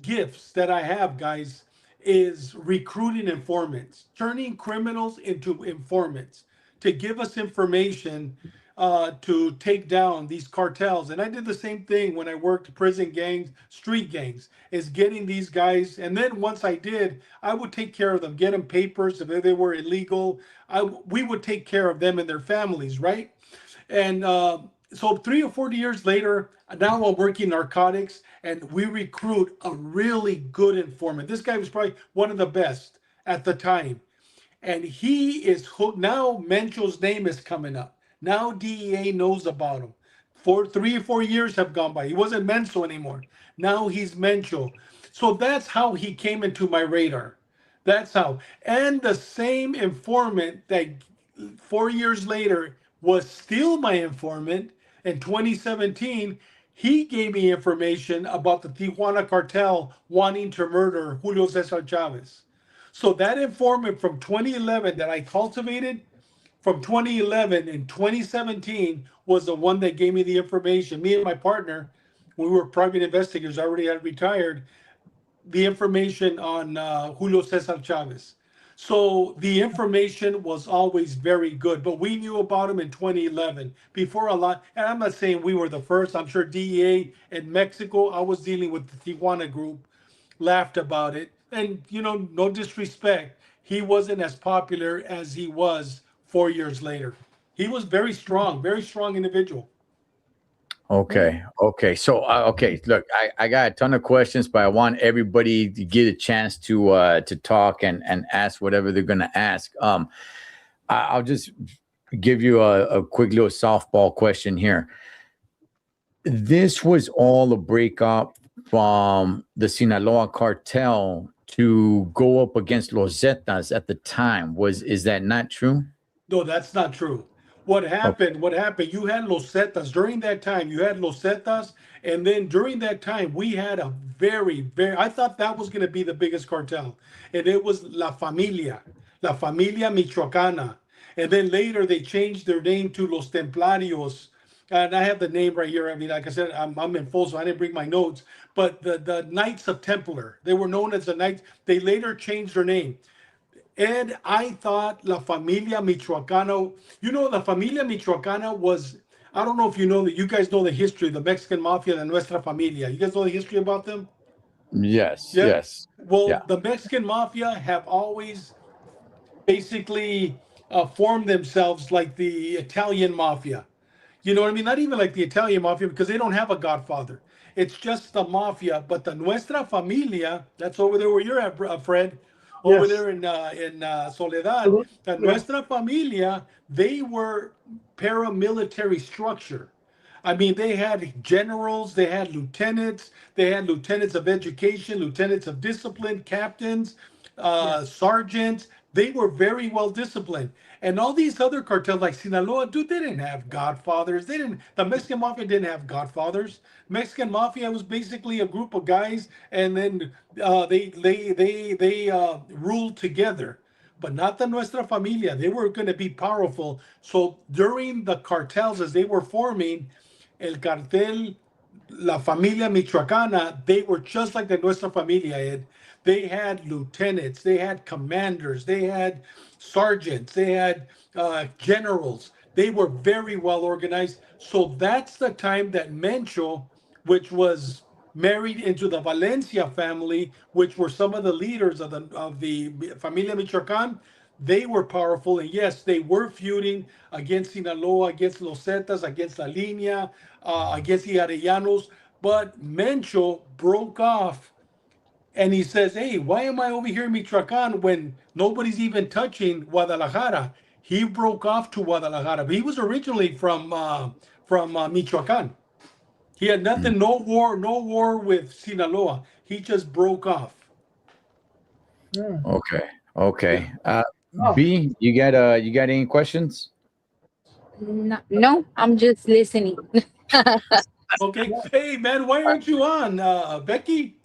gifts that I have, guys, is recruiting informants, turning criminals into informants to give us information to take down these cartels. And I did the same thing when I worked prison gangs, street gangs, is getting these guys. And then once I did, I would take care of them, get them papers if they were illegal. We would take care of them and their families, right? And so 3 or 4 years later, now I'm working narcotics, and we recruit a really good informant. This guy was probably one of the best at the time. And he is hooked. Now Mencho's name is coming up. Now DEA knows about him. 3 or 4 years have gone by. He wasn't Mencho anymore. Now he's Mencho. So that's how he came into my radar. That's how. And the same informant that 4 years later was still my informant in 2017, he gave me information about the Tijuana cartel wanting to murder Julio Cesar Chavez. So that informant from 2011 that I cultivated from 2011 and 2017 was the one that gave me the information. Me and my partner, we were private investigators, already had retired, the information on Julio Cesar Chavez. So the information was always very good, but we knew about him in 2011 before a lot. And I'm not saying we were the first. I'm sure DEA in Mexico, I was dealing with the Tijuana group, laughed about it. And, no disrespect, he wasn't as popular as he was 4 years later. He was very strong individual. Okay. Okay. So, okay. Look, I got a ton of questions, but I want everybody to get a chance to talk and ask whatever they're going to ask. I'll just give you a quick little softball question here. This was all a breakup from the Sinaloa cartel to go up against Los Zetas at the time. Is that not true? No, that's not true. What happened, you had Los Zetas. During that time, you had Los Zetas. And then during that time, we had a very, I thought that was going to be the biggest cartel. And it was La Familia Michoacana. And then later they changed their name to Los Templarios. And I have the name right here. I mean, like I said, I'm in full, so I didn't bring my notes. But the Knights of Templar, they were known as the Knights. They later changed their name. And I thought La Familia Michoacana, La Familia Michoacana was, I don't know if you guys know the history, the Mexican Mafia, the Nuestra Familia. You guys know the history about them? Yes, Yeah? yes. Well, Yeah. The Mexican Mafia have always basically formed themselves like the Italian Mafia. You know what I mean? Not even like the Italian Mafia, because they don't have a godfather. It's just the Mafia. But the Nuestra Familia, that's over there where you're at, Fred, over Yes. there in Soledad, the Nuestra Familia, they were paramilitary structure. I mean, they had generals, they had lieutenants of education, lieutenants of discipline, captains, sergeants. They were very well disciplined. And all these other cartels like Sinaloa, dude, they didn't have godfathers. The Mexican Mafia didn't have godfathers. Mexican Mafia was basically a group of guys, and then they ruled together. But not the Nuestra Familia. They were going to be powerful. So during the cartels, as they were forming, El Cartel, La Familia Michoacana, they were just like the Nuestra Familia, Ed. They had lieutenants, they had commanders, they had sergeants, they had generals. They were very well organized. So that's the time that Mencho, which was married into the Valencia family, which were some of the leaders of the Familia Michoacan, they were powerful. And yes, they were feuding against Sinaloa, against Los Zetas, against La Línea, against the Arellanos. But Mencho broke off. And he says, hey, why am I over here in Michoacan when nobody's even touching Guadalajara? He broke off to Guadalajara. But he was originally from Michoacan. He had nothing, no war with Sinaloa. He just broke off. Okay. Oh. B, you got any questions? No, I'm just listening. Okay. Hey, man, why aren't you on, Becky?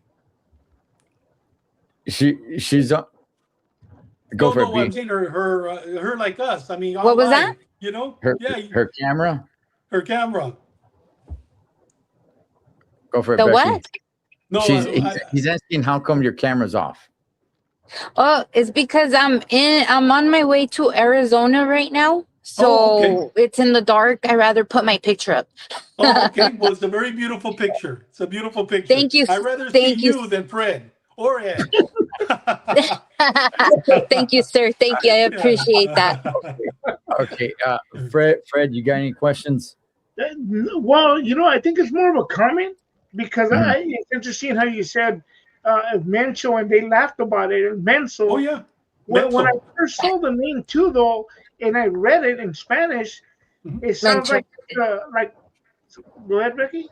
She's on. Go No, for it, no, I'm B. saying her like us. I mean, What was that? online. You know? Her Yeah, her camera. her camera. Go for it, The Becky. what? No, He's asking how come your camera's off. Oh, it's because I'm on my way to Arizona right now. So Oh, okay. it's in the dark. I'd rather put my picture up. Oh, okay. Well, it's a very beautiful picture. It's a beautiful picture. Thank you. I'd rather see Thank you. you than Fred or Ed. Thank you, sir. Thank you. I appreciate that. Okay, Fred, you got any questions? Well, I think it's more of a comment because Mhm. it's interesting how you said Mencho and they laughed about it. And Menso, Oh, yeah. when I Mental. first saw the name too, though, and I read it in Spanish, Mhm. it sounds Mencho. like. Go ahead, Becky.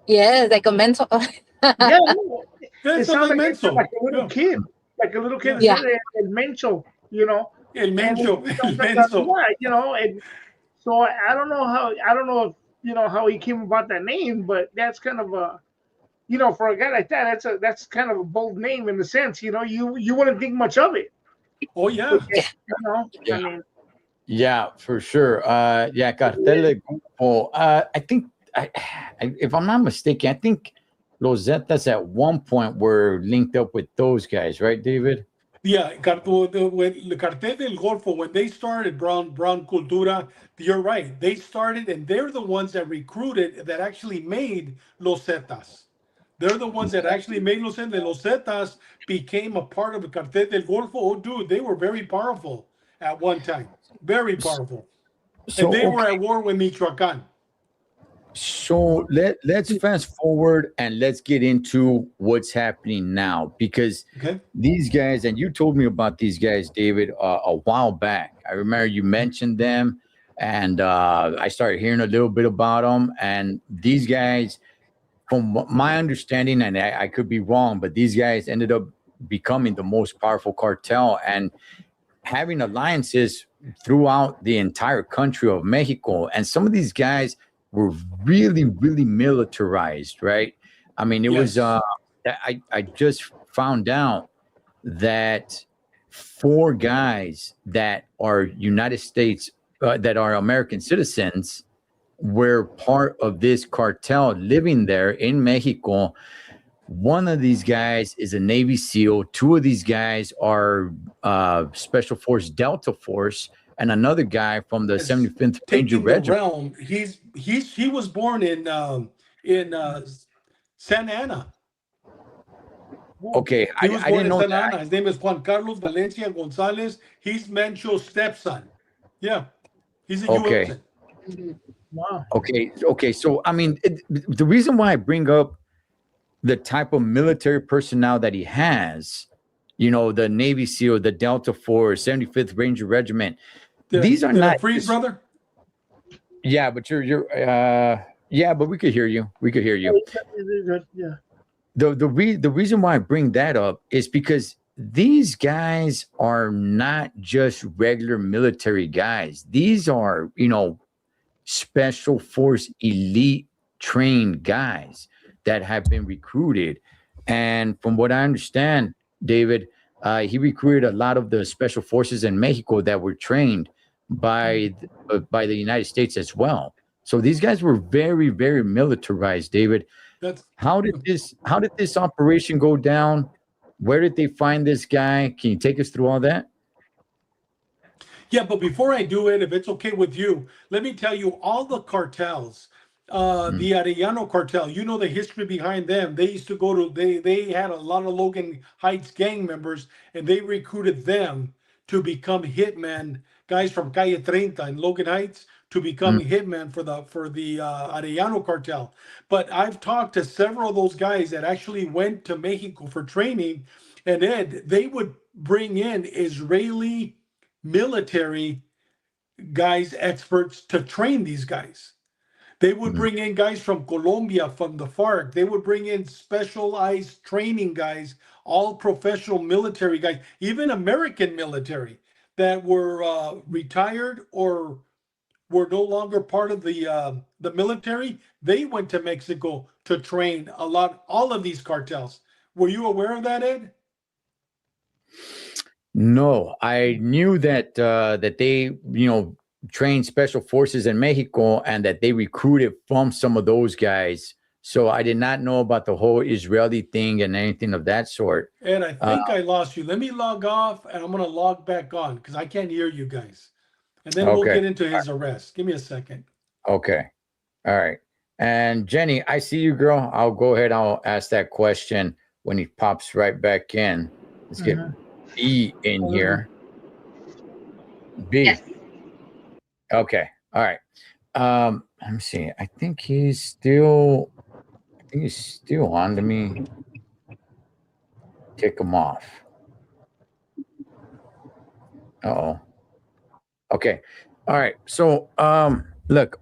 Yeah, like a mental. Yeah, no, Yeah, it it sounds sounds like like Menso. a little Yeah. kid, like a little kid Yeah. said El Mencho, El and it Mencho. El sounds like Menso. and so I don't know if how he came about that name, but that's kind of a for a guy like that, that's kind of a bold name in the sense, you wouldn't think much of it. Oh, yeah. But yet, Yeah. I mean, Yeah, for sure. Yeah, Cartel de Grupo. I think, if I'm not mistaken, I think Los Zetas at one point were linked up with those guys, right, David? Yeah, when the Cartel del Golfo, when they started Brown Cultura, you're right. They started, and they're the ones that recruited, that actually made Los Zetas. They're the ones that actually made Los Zetas. Los Zetas became a part of the Cartel del Golfo. Oh, dude, they were very powerful at one time. Very powerful. And So they were okay, at war with Michoacan. so let's fast forward and let's get into what's happening now, because Okay. these guys, and you told me about these guys, David, a while back. I remember you mentioned them, and I started hearing a little bit about them. And these guys, from my understanding, and I could be wrong, but these guys ended up becoming the most powerful cartel and having alliances throughout the entire country of Mexico. And some of these guys were really, really militarized, right? I mean, it was, Yes. I just found out that 4 guys that are United States, that are American citizens, were part of this cartel living there in Mexico. One of these guys is a Navy SEAL. 2 of these guys are Special Force Delta Force, and another guy from the Yes. 75th Ranger Taking the Regiment. realm. He was born in Santa Ana. Okay, He was I born didn't in know Santa that. Ana. His name is Juan Carlos Valencia Gonzalez. He's Mencho's stepson. Yeah, he's a Okay, USN. wow. okay. So I mean, the reason why I bring up the type of military personnel that he has, the Navy SEAL, the Delta Force, 75th Ranger Regiment, these are Did I not freeze, just, brother? yeah, but yeah, but we could hear you. We could hear you. Yeah. The reason why I bring that up is because these guys are not just regular military guys. These are, special force elite trained guys that have been recruited. And from what I understand, David, he recruited a lot of the special forces in Mexico that were trained by the United States as well. So these guys were very, very militarized, David. That's How did this operation go down? Where did they find this guy? Can you take us through all that? Yeah, but before I do it, if it's okay with you, let me tell you all the cartels. Mm, The Arellano cartel, you know the history behind them. They used to go to they had a lot of Logan Heights gang members, and they recruited them to become hitmen, guys from Calle 30 in Logan Heights to become mm, hitmen for the Arellano cartel. But I've talked to several of those guys that actually went to Mexico for training, and Ed, they would bring in Israeli military guys, experts to train these guys. They would mm, bring in guys from Colombia, from the FARC. They would bring in specialized training guys, all professional military guys, even American military. that were retired or were no longer part of the military. They went to Mexico to train all of these cartels. Were you aware of that, Ed? No, I knew that that they, trained special forces in Mexico and that they recruited from some of those guys. So I did not know about the whole Israeli thing and anything of that sort. Ed, I think I lost you. Let me log off and I'm going to log back on because I can't hear you guys. And then we'll Okay. get into his arrest. Give me a second. Okay. All right. And Jenny, I see you, girl. I'll go ahead. I'll ask that question when he pops right back in. Let's get B in here. B. Yes. Okay. All right. Let me see. I think he's still on. Let me kick him off. Uh-oh. Okay. All right. So look,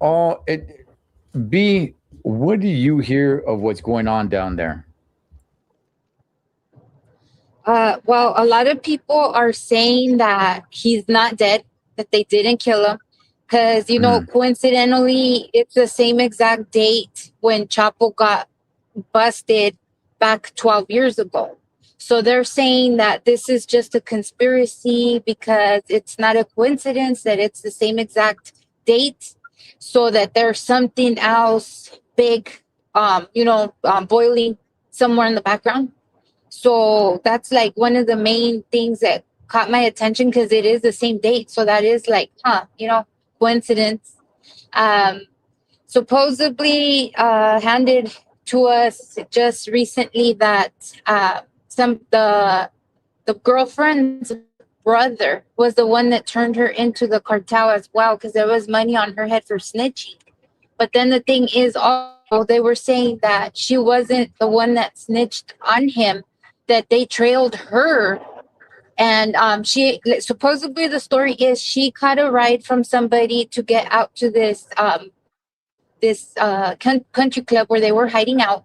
B, what do you hear of what's going on down there? Well, a lot of people are saying that he's not dead, that they didn't kill him. Because, coincidentally, it's the same exact date when Chapo got busted back 12 years ago. So they're saying that this is just a conspiracy because it's not a coincidence that it's the same exact date. So that there's something else big, boiling somewhere in the background. So that's like one of the main things that caught my attention because it is the same date. So that is like, coincidence. Supposedly handed to us just recently that the girlfriend's brother was the one that turned her into the cartel as well because there was money on her head for snitching. But then the thing is, also they were saying that she wasn't the one that snitched on him, that they trailed her. And she supposedly, the story is she caught a ride from somebody to get out to this country club where they were hiding out.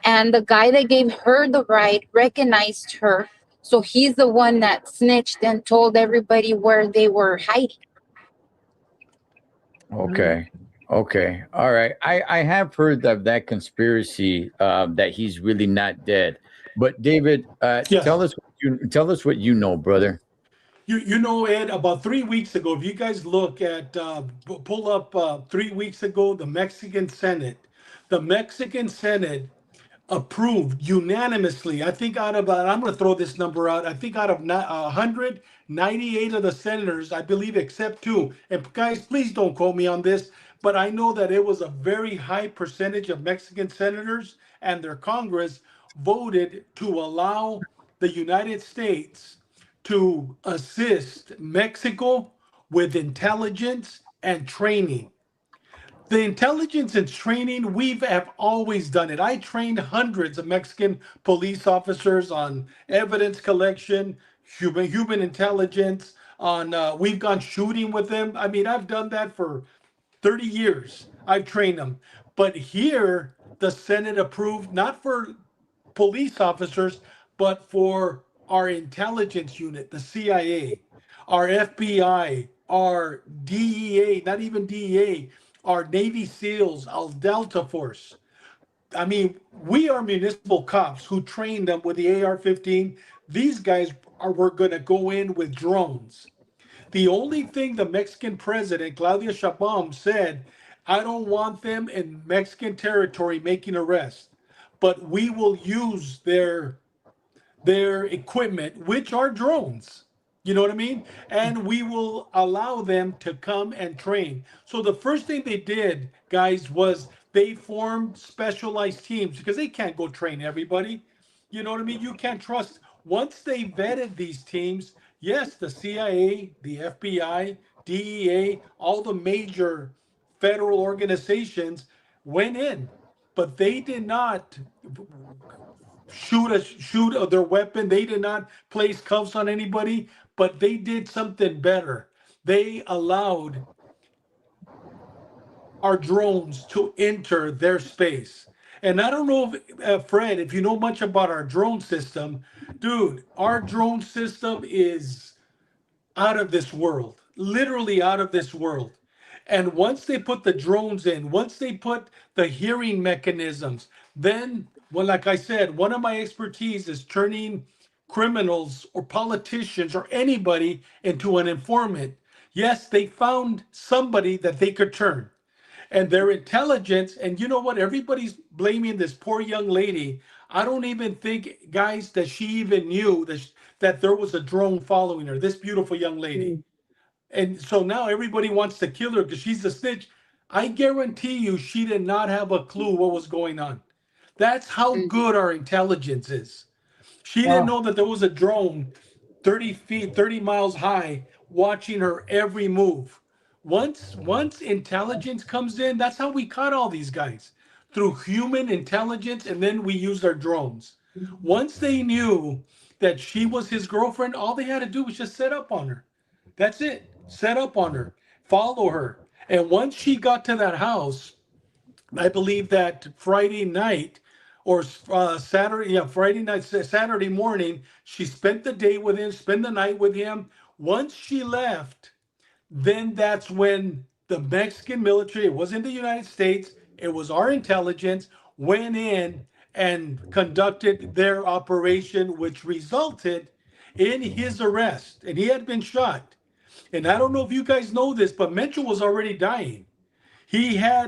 And the guy that gave her the ride recognized her. So he's the one that snitched and told everybody where they were hiding. Okay. Okay. All right. I have heard of that conspiracy that he's really not dead. But David, Yes. tell us what you know, brother. You know, Ed, about 3 weeks ago, if you guys look at, pull up 3 weeks ago, the Mexican Senate approved unanimously. I think I'm going to throw this number out. I think out of 198 of the senators, I believe, except 2. And guys, please don't quote me on this, but I know that it was a very high percentage of Mexican senators and their Congress voted to allow the United States to assist Mexico with intelligence and training. The intelligence and training, have always done it. I trained hundreds of Mexican police officers on evidence collection, human intelligence, we've gone shooting with them. I mean, I've done that for 30 years. I've trained them. But here, the Senate approved, not for police officers, but for our intelligence unit, the CIA, our FBI, our DEA, not even DEA, our Navy SEALs, our Delta Force. I mean, we are municipal cops who train them with the AR-15. These guys were going to go in with drones. The only thing the Mexican president, Claudia Sheinbaum, said, I don't want them in Mexican territory making arrests, but we will use their equipment, which are drones. You know what I mean? And we will allow them to come and train. So the first thing they did, guys, was they formed specialized teams because they can't go train everybody. You know what I mean? You can't trust. Once they vetted these teams, yes, the CIA, the FBI, DEA, all the major federal organizations went in, but they did not shoot their weapon. They did not place cuffs on anybody, but they did something better. They allowed our drones to enter their space. And I don't know if, Fred, if you know much about our drone system, dude, our drone system is out of this world, literally out of this world. And once they put the drones in, once they put the hearing mechanisms, then, well, like I said, one of my expertise is turning criminals or politicians or anybody into an informant. Yes, they found somebody that they could turn. And their intelligence, and you know what? Everybody's blaming this poor young lady. I don't even think, guys, that she even knew that there was a drone following her, this beautiful young lady. And so now everybody wants to kill her because she's a snitch. I guarantee you she did not have a clue what was going on. That's how good our intelligence is. She didn't know that there was a drone 30 feet, 30 miles high, watching her every move. Once intelligence comes in, that's how we caught all these guys, through human intelligence, and then we used our drones. Once they knew that she was his girlfriend, all they had to do was just set up on her. That's it. Set up on her, follow her. And once she got to that house, I believe that Friday night or Saturday, Friday night, Saturday morning, she spent the day with him, spent the night with him. Once she left, then that's when the Mexican military, it wasn't the United States, it was our intelligence, went in and conducted their operation, which resulted in his arrest. And he had been shot. And I don't know if you guys know this, but Mencho was already dying. He had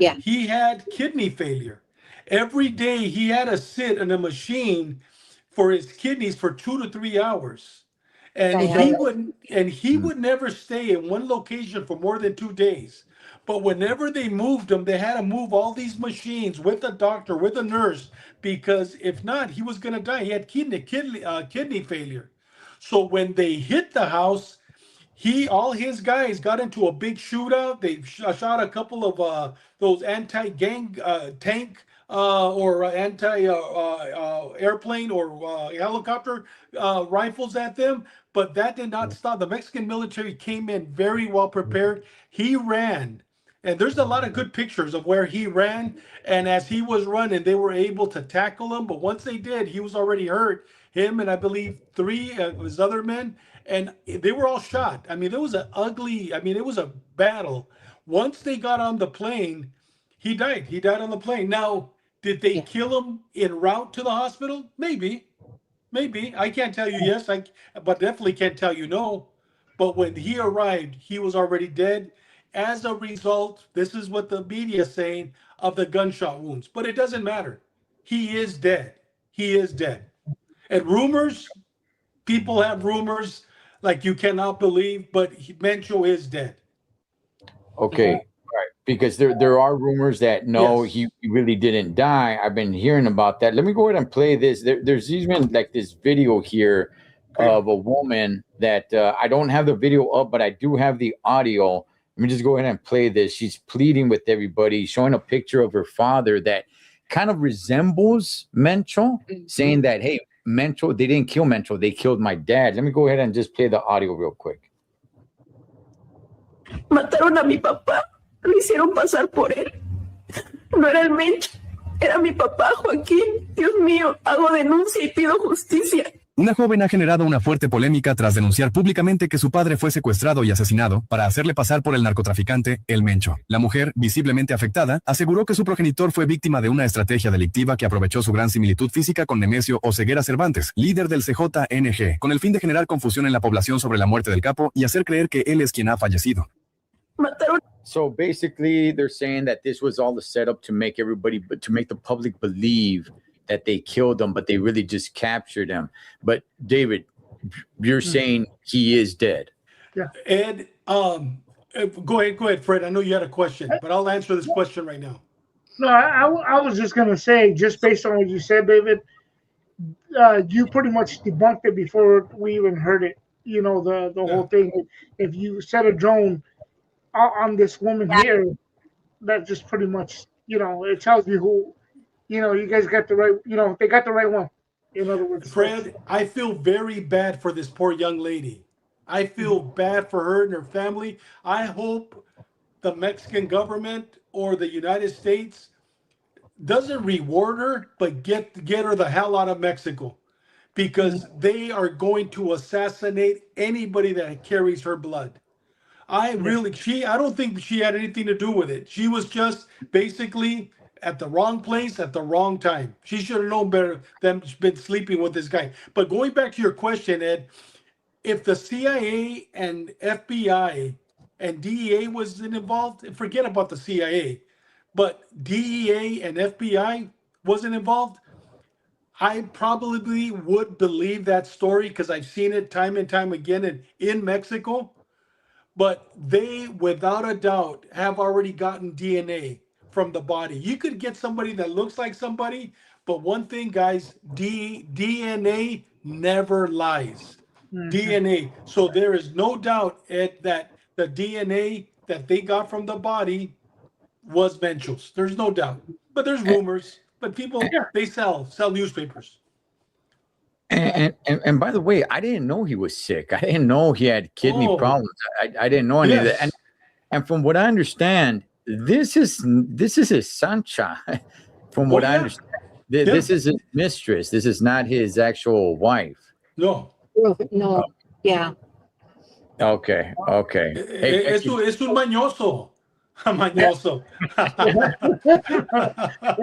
kidney failure. Every day he had to sit in a machine for his kidneys for 2 to 3 hours. And he would never stay in one location for more than 2 days. But whenever they moved him, they had to move all these machines with a doctor, with a nurse, because if not, he was going to die. He had kidney failure. So when they hit the house, all his guys got into a big shootout. They shot a couple of those anti-gang tank or anti-airplane or helicopter rifles at them. But that did not stop. The Mexican military came in very well prepared. He ran. And there's a lot of good pictures of where he ran. And as he was running, they were able to tackle him. But once they did, he was already hurt. Him and I believe 3 of his other men. And they were all shot. I mean, it was it was a battle. Once they got on the plane, he died. He died on the plane. Now, did they kill him en route to the hospital? Maybe. I can't tell you yes, but definitely can't tell you no. But when he arrived, he was already dead. As a result, this is what the media is saying, of the gunshot wounds. But it doesn't matter. He is dead. He is dead. And rumors, people have rumors like you cannot believe, but Mencho is dead. Okay. Right. Because there are rumors that he really didn't die. I've been hearing about that. Let me go ahead and play this. There's even like this video here of a woman that I don't have the video up, but I do have the audio. Let me just go ahead and play this. She's pleading with everybody, showing a picture of her father that kind of resembles Mencho, saying that, hey, Mencho, they didn't kill Mencho, they killed my dad. Let me go ahead and just play the audio real quick. Mataron a mi papá, lo hicieron pasar por él. No era el Mencho, era mi papá, Joaquín. Dios mío, hago denuncia y pido justicia. Una joven ha generado una fuerte polémica tras denunciar públicamente que su padre fue secuestrado y asesinado para hacerle pasar por el narcotraficante, el Mencho. La mujer, visiblemente afectada, aseguró que su progenitor fue víctima de una estrategia delictiva que aprovechó su gran similitud física con Nemesio Oseguera Cervantes, líder del CJNG, con el fin de generar confusión en la población sobre la muerte del capo y hacer creer que él es quien ha fallecido. So basically, they're saying that this was all a setup to make the public believe that they killed him, but they really just captured him. But David, you're saying he is dead. Yeah. Ed, go ahead, Fred. I know you had a question, but I'll answer this question right now. No, I was just gonna say, just based on what you said, David, you pretty much debunked it before we even heard it. You know, the whole thing. If you set a drone on this woman here, that just pretty much, it tells you who. You guys got the right, they got the right one. In other words, Fred, I feel very bad for this poor young lady. I feel bad for her and her family. I hope the Mexican government or the United States doesn't reward her, but get her the hell out of Mexico. because they are going to assassinate anybody that carries her blood. I don't think she had anything to do with it. She was just basically at the wrong place at the wrong time. She should have known better than been sleeping with this guy. But going back to your question, Ed, if the CIA and FBI and DEA wasn't involved, forget about the CIA, but DEA and FBI wasn't involved, I probably would believe that story because I've seen it time and time again in Mexico. But they, without a doubt, have already gotten DNA from the body. You could get somebody that looks like somebody, but one thing, guys, DNA never lies. DNA. So there is no doubt, Ed, that the DNA that they got from the body was Mencho's. There's no doubt. But there's rumors. But people, they sell newspapers. And by the way, I didn't know he was sick. I didn't know he had kidney problems. I didn't know any of that. And from what I understand, this is his Sancha. From what I understand, this is his mistress. This is not his actual wife. No. No. Yeah. Okay. Hey, es un mañoso. Mañoso.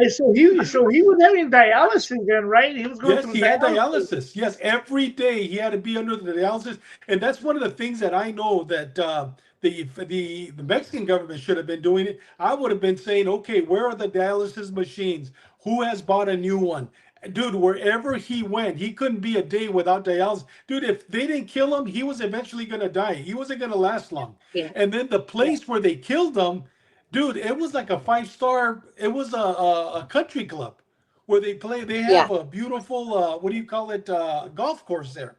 So he was having dialysis then, right? He was going through had dialysis. Yes, every day he had to be under the dialysis, and that's one of the things that I know that the Mexican government should have been doing it. I would have been saying, okay, where are the dialysis machines? Who has bought a new one? Dude, wherever he went, he couldn't be a day without dialysis. Dude, if they didn't kill him, he was eventually going to die. He wasn't going to last long. Yeah. And then the place where they killed him, dude, it was like a 5-star. It was a country club where they play. They have a beautiful, what do you call it, golf course there.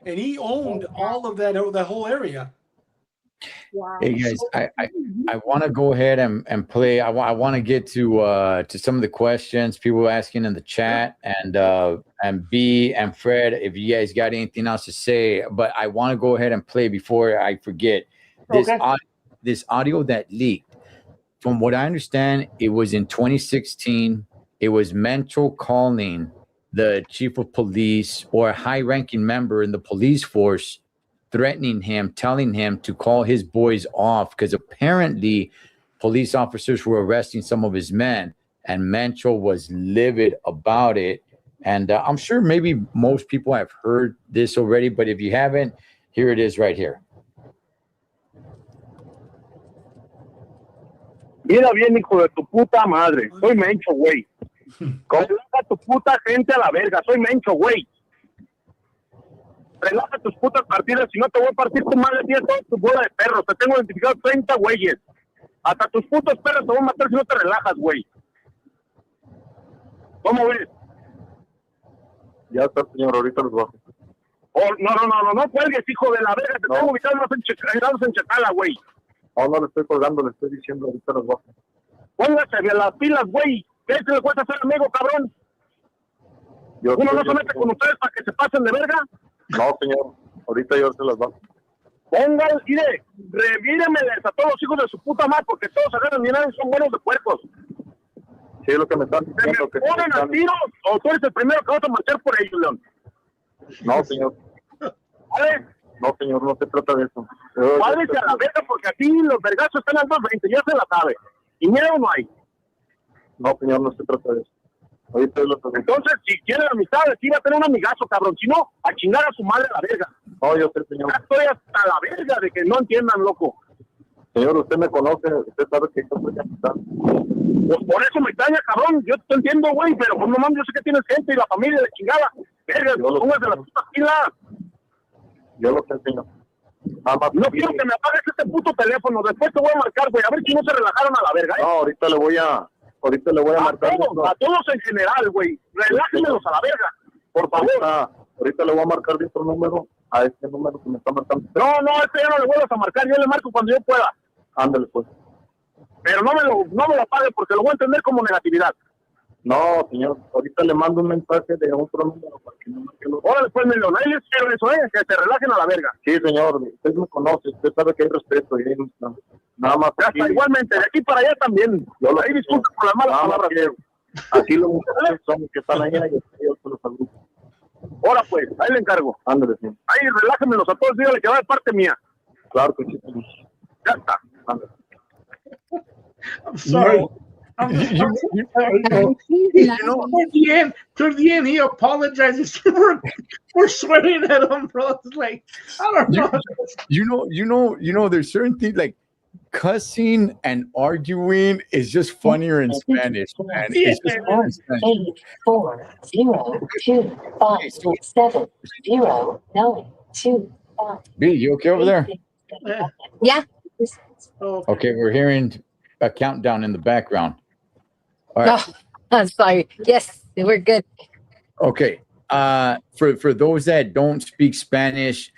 And he owned all of that whole area. Wow. Hey guys, I want to go ahead and play. I want to get to some of the questions people asking in the chat, and B and Fred, if you guys got anything else to say. But I want to go ahead and play before I forget. This audio that leaked, from what I understand, it was in 2016. It was Mencho calling the chief of police or a high-ranking member in the police force, threatening him, telling him to call his boys off because apparently police officers were arresting some of his men, and Mencho was livid about it. And I'm sure maybe most people have heard this already, but if you haven't, here it is right here. Mira bien, hijo de tu puta madre. Soy Mencho, güey. Coloca tu puta gente a la verga. Soy Mencho, güey. Relaja tus putas partidas, si no te voy a partir tu madre, tienes toda tu bola de perros. Te tengo identificado 30 güeyes. Hasta tus putos perros te voy a matar si no te relajas, güey. ¿Cómo ves? Ya está, señor, ahorita los bajo. Oh, no cuelgues, hijo de la verga. Te tengo ubicados en Chacala, güey. No le estoy colgando, le estoy diciendo, ahorita los bajo. Póngase bien las pilas, güey. ¿Qué se le cuesta ser amigo, cabrón? ¿Uno no se mete con ustedes para que se pasen de verga? No, señor, ahorita yo se las bajo. Pongan, mire, revíremeles a todos los hijos de su puta madre, porque todos agarran dinero y son buenos de puercos. Sí, es lo que me están diciendo. ¿Se me ponen al tiro o tú eres el primero que vas a marchar por ellos, León? No, señor. ¿Vale? No, señor, no se trata de eso. Váyase a la verga, porque aquí los vergazos están al 220, ya se la sabe. Y miedo no hay. No, señor, no se trata de eso. Entonces, si quiere amistades, sí va a tener un amigazo, cabrón. Si no, a chingar a su madre a la verga. No, yo sé, señor. Ya estoy hasta la verga de que no entiendan, loco. Señor, usted me conoce, usted sabe que yo soy capitán. Pues por eso me extraña, cabrón. Yo te entiendo, güey, pero pues no mames, yo sé que tienes gente y la familia de chingada. Verga, póngase de las putas pilas. Yo lo sé, señor. No quiero que me apagues este puto teléfono. Después te voy a marcar, güey, a ver si no se relajaron a la verga, ¿eh? No, ahorita le voy a marcar. A todos en general, güey. Relájenmelos a la verga, por favor. Ahorita le voy a marcar de otro número a este número que me está marcando. No, este ya no le vuelvas a marcar. Yo le marco cuando yo pueda. Ándale, pues. Pero no me lo apague porque lo voy a entender como negatividad. No, señor. Ahorita le mando un mensaje de otro número para que no marque los... Órale, pues, Melón. Ahí les quiero eso, que se relajen a la verga. Sí, señor. Usted me conoce. Usted sabe que hay respeto. Y nada más. Hasta igualmente. De aquí para allá también. Ahí disculpe por las malas palabras. Aquí los muchachos son que están allá y yo se los saludo. Ahora pues, ahí le encargo. Ándale, sí. Ahí relájenmelos a todos, dígale que va de parte mía. Claro que sí. Ya está. Ándale. I'm sorry. Toward the end, he apologizes for swearing at him, bro. It's like, I don't know. There's certain things like cussing and arguing is just funnier in Spanish, man. It's just funnier in Spanish. 8-4-0-2-5-7-0-9-2-5. B, you okay over there? Yeah. Okay, we're hearing a countdown in the background. All right. Oh, I'm sorry. Yes, we're good. Okay. For those that don't speak Spanish,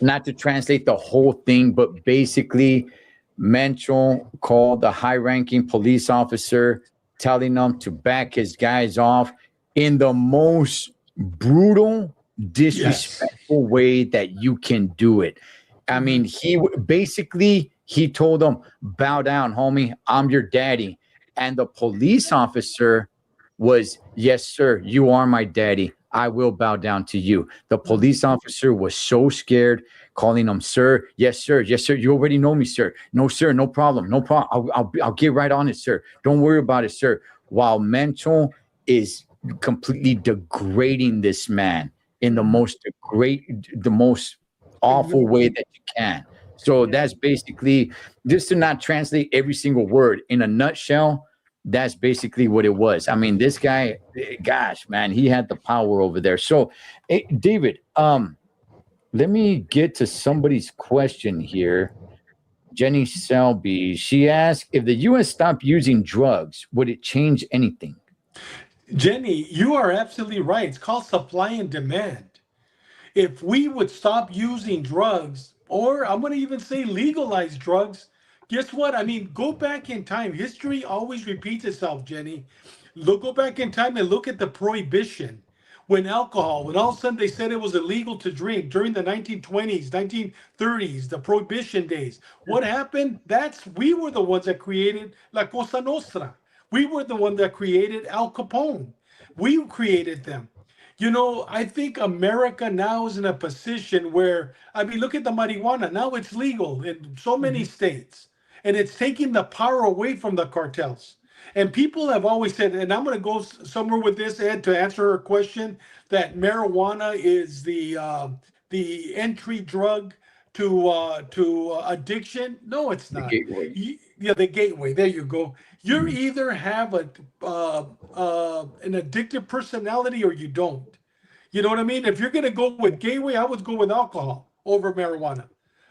not to translate the whole thing, but basically, Mencho called the high-ranking police officer, telling him to back his guys off in the most brutal, disrespectful way that you can do it. I mean, he told him, bow down, homie. I'm your daddy. And the police officer was, yes, sir, you are my daddy. I will bow down to you. The police officer was so scared, calling him, sir. Yes, sir. Yes, sir. You already know me, sir. No, sir. No problem. No problem. I'll get right on it, sir. Don't worry about it, sir. While Mencho is completely degrading this man in the most awful way that you can. So that's basically, just to not translate every single word in a nutshell, that's basically what it was. I mean, this guy, gosh, man, he had the power over there. So, hey, David, let me get to somebody's question here. Jenny Selby, she asked, if the U.S. stopped using drugs, would it change anything? Jenny, you are absolutely right. It's called supply and demand. If we would stop using drugs, or I'm going to even say legalize drugs, guess what? I mean, go back in time. History always repeats itself, Jenny. Go back in time and look at the prohibition. When all of a sudden they said it was illegal to drink during the 1920s, 1930s, the prohibition days. What happened? We were the ones that created La Cosa Nostra. We were the one that created Al Capone. We created them. You know, I think America now is in a position where, I mean, look at the marijuana. Now it's legal in so many states, and it's taking the power away from the cartels. And people have always said, and I'm going to go somewhere with this, Ed, to answer her question, that marijuana is the entry drug to addiction. No, it's not. The gateway. The gateway. There you go. You either have an addictive personality or you don't. You know what I mean? If you're going to go with gateway, I would go with alcohol over marijuana.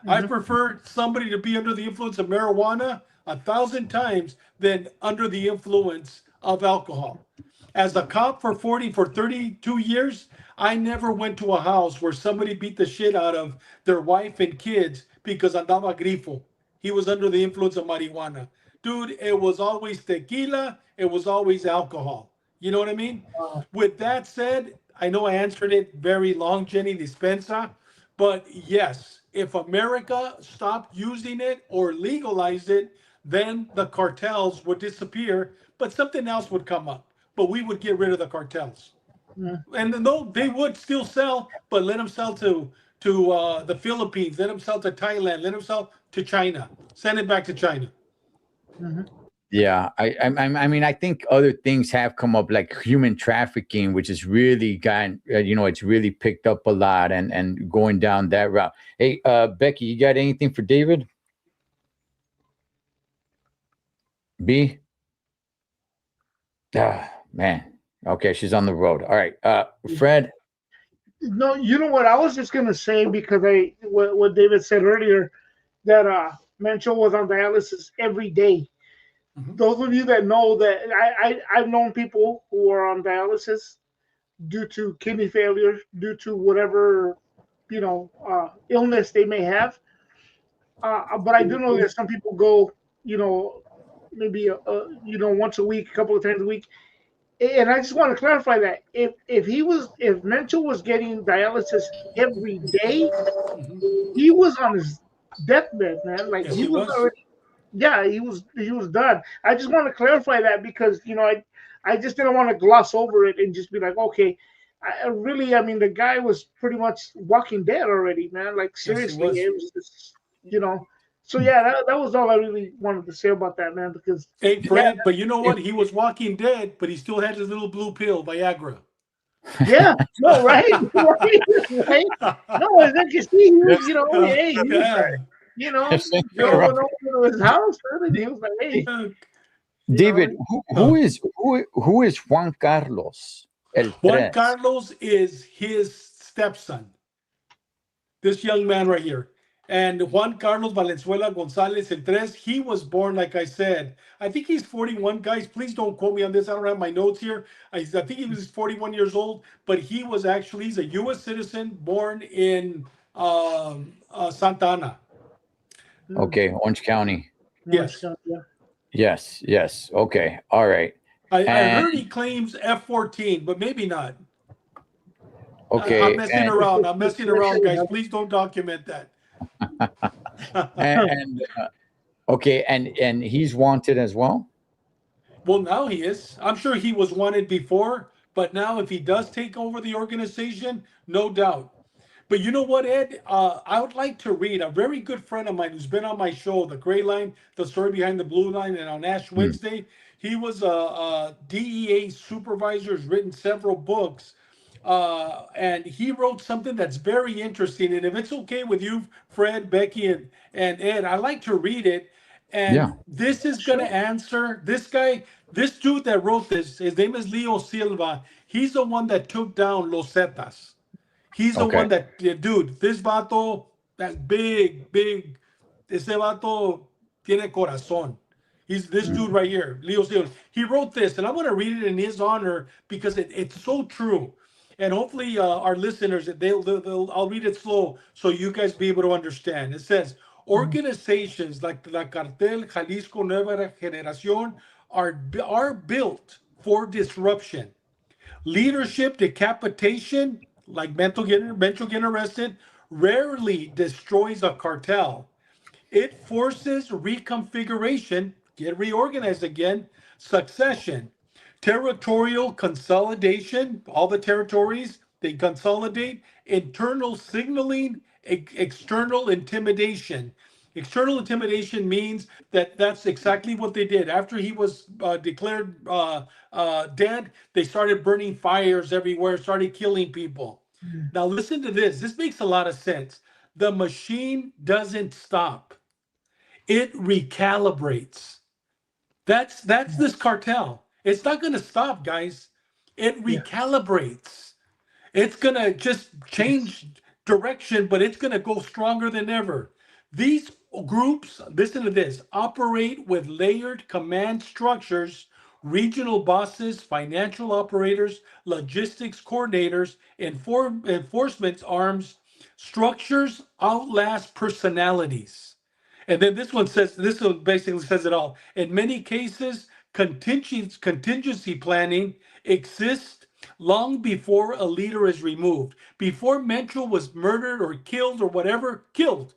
I prefer somebody to be under the influence of marijuana 1,000 times than under the influence of alcohol. As a cop for 32 years, I never went to a house where somebody beat the shit out of their wife and kids because andaba grifo. He was under the influence of marijuana. Dude, it was always tequila. It was always alcohol. You know what I mean? With that said, I know I answered it very long, Jenny Dispensa, but yes, if America stopped using it or legalized it, then the cartels would disappear, but something else would come up. But we would get rid of the cartels. And though they would still sell, but let them sell to the Philippines, let them sell to Thailand, let them sell to China, send it back to China. Yeah, I mean, I think other things have come up, like human trafficking, which has really gotten, it's really picked up a lot, and going down that route. Hey, Becky, you got anything for David? B? Man. Okay, she's on the road. All right, Fred? No, you know what? I was just going to say, because what David said earlier, that Mencho was on dialysis every day. Those of you that know that, I've known people who are on dialysis due to kidney failure, due to whatever, illness they may have. But I do know that some people go, maybe, once a week, a couple of times a week. And I just want to clarify that if Mencho was getting dialysis every day, he was on his deathbed, man. Like, he was already. Yeah, he was done. I just want to clarify that because I just didn't want to gloss over it and just be like, okay, I really, I mean, the guy was pretty much Walking Dead already, man. Like Yes, he seriously, was. it was just, you know. So yeah, that was all I really wanted to say about that, man. Because Hey, yeah, Fred, but you know what? He was Walking Dead, but he still had his little blue pill, Viagra. yeah, no, right, right. No, as you can see, he was, you know, hey, he was, Yeah. you know, drove over to his house, and he was like, hey, David, know, who is Juan Carlos El Juan Tres? Carlos is his stepson. This young man right here. And Juan Carlos Valenzuela Gonzalez El Tres, he was born, like I said, I think he's 41, guys. Please don't quote me on this. I don't have my notes here. I think he was 41 years old, but he was actually, he's a U.S. citizen born in Santa Ana. Okay, Orange County. Yes. Yes. Okay. All right. I And- heard he claims F-14, but maybe not. Okay. I'm messing around. I'm messing around, guys. Please don't document that. Okay, and he's wanted as well. Well, now he is. I'm sure he was wanted before, but now if he does take over the organization, no doubt. But you know what, Ed? I would like to read a very good friend of mine who's been on my show, The Gray Line, The Story Behind the Blue Line, and on Ash Wednesday. He was a DEA supervisor, has written several books. And he wrote something that's very interesting. And if it's okay with you, Fred, Becky, and Ed, I'd like to read it. And this is going to answer this guy, this dude that wrote this. His name is Leo Silva. He's the one that took down Los Zetas. He's the one that, dude, this vato, that big, ese vato tiene corazón. He's this dude right here, Leo Silva. He wrote this, and I'm going to read it in his honor because it's so true. And hopefully our listeners, I'll read it slow so you guys be able to understand. It says, organizations like La Cartel Jalisco Nueva Generación are built for disruption. Leadership decapitation, like Mencho getting arrested, rarely destroys a cartel. It forces reconfiguration, get reorganized again, succession, territorial consolidation, all the territories, they consolidate, internal signaling, external intimidation. External intimidation means that's exactly what they did. After he was declared dead, they started burning fires everywhere, started killing people. Now listen to this. This makes a lot of sense. The machine doesn't stop. It recalibrates. That's this cartel. It's not going to stop, guys. It recalibrates. It's going to just change direction, but it's going to go stronger than ever. These groups, listen to this, operate with layered command structures, regional bosses, financial operators, logistics coordinators, enforcement arms. Structures outlast personalities. And then this one basically says it all. In many cases, contingency planning exists long before a leader is removed. Before Mencho was murdered or killed or whatever, killed,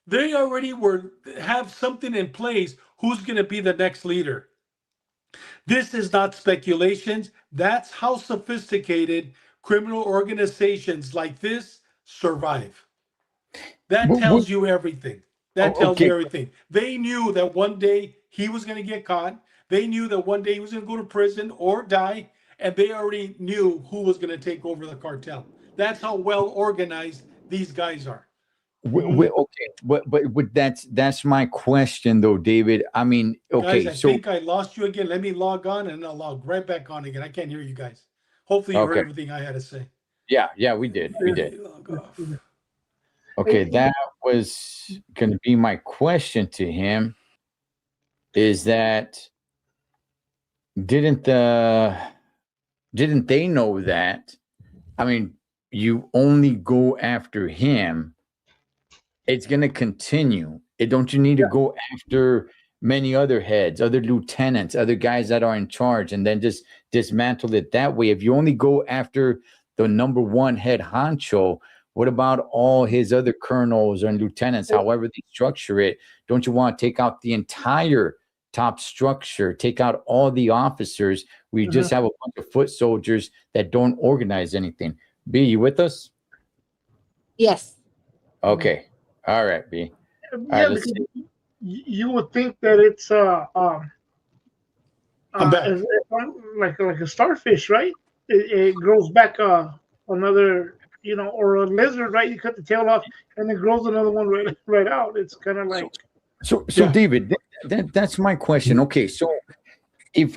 they already have something in place who's going to be the next leader. This is not speculations. That's how sophisticated criminal organizations like this survive. That tells you everything. That tells you everything. They knew that one day he was going to get caught. They knew that one day he was going to go to prison or die, and they already knew who was going to take over the cartel. That's how well organized these guys are. Okay, but that's my question though, David. I mean, okay, guys, I think I lost you again. Let me log on and I'll log right back on again. I can't hear you guys. Hopefully you heard everything I had to say. Yeah, we did. Okay, that was going to be my question to him. Is that didn't they know that? I mean, you only go after him. It's going to continue. Don't you need to go after many other heads, other lieutenants, other guys that are in charge, and then just dismantle it that way? If you only go after the number one head honcho, what about all his other colonels and lieutenants, however they structure it? Don't you want to take out the entire top structure, take out all the officers. We just have a bunch of foot soldiers that don't organize anything. B, you with us? Yes. Okay. All right, B. All Yeah, right, let's because see. you would think that it's I'm back. like a starfish, right? It grows back another, or a lizard, right? You cut the tail off, and it grows another one right out. It's kind of like So Yeah. David, that's my question. Okay, so if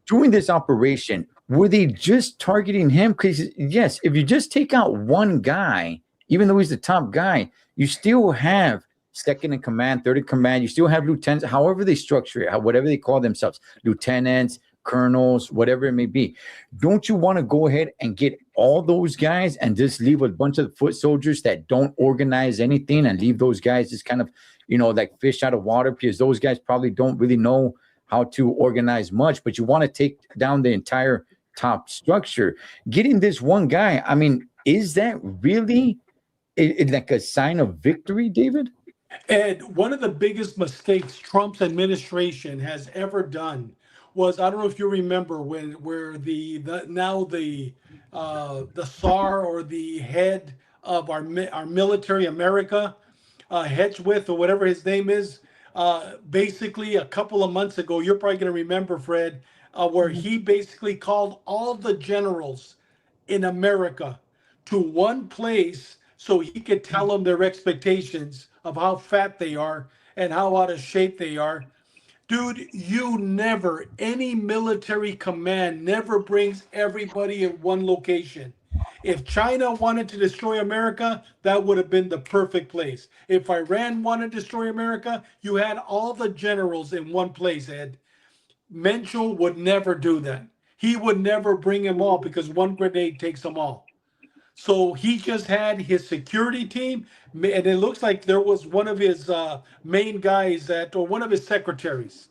during this operation, were they just targeting him? Because yes, if you just take out one guy, even though he's the top guy, you still have second in command, third in command. You still have lieutenants, however they structure it, whatever they call themselves, lieutenants, colonels, whatever it may be. Don't you want to go ahead and get all those guys and just leave a bunch of foot soldiers that don't organize anything and leave those guys just kind of, like fish out of water, because those guys probably don't really know how to organize much, but you want to take down the entire top structure. Getting this one guy, I mean, is that really like a sign of victory, David? And one of the biggest mistakes Trump's administration has ever done was, I don't know if you remember, where the SAR, or the head of our military, America, Hedgewith, or whatever his name is, basically a couple of months ago, you're probably going to remember, Fred, where he basically called all the generals in America to one place so he could tell them their expectations of how fat they are and how out of shape they are. Dude, any military command never brings everybody in one location. If China wanted to destroy America, that would have been the perfect place. If Iran wanted to destroy America, you had all the generals in one place, Ed. Mencho would never do that. He would never bring them all, because one grenade takes them all. So he just had his security team, and it looks like there was one of his main guys or one of his secretaries,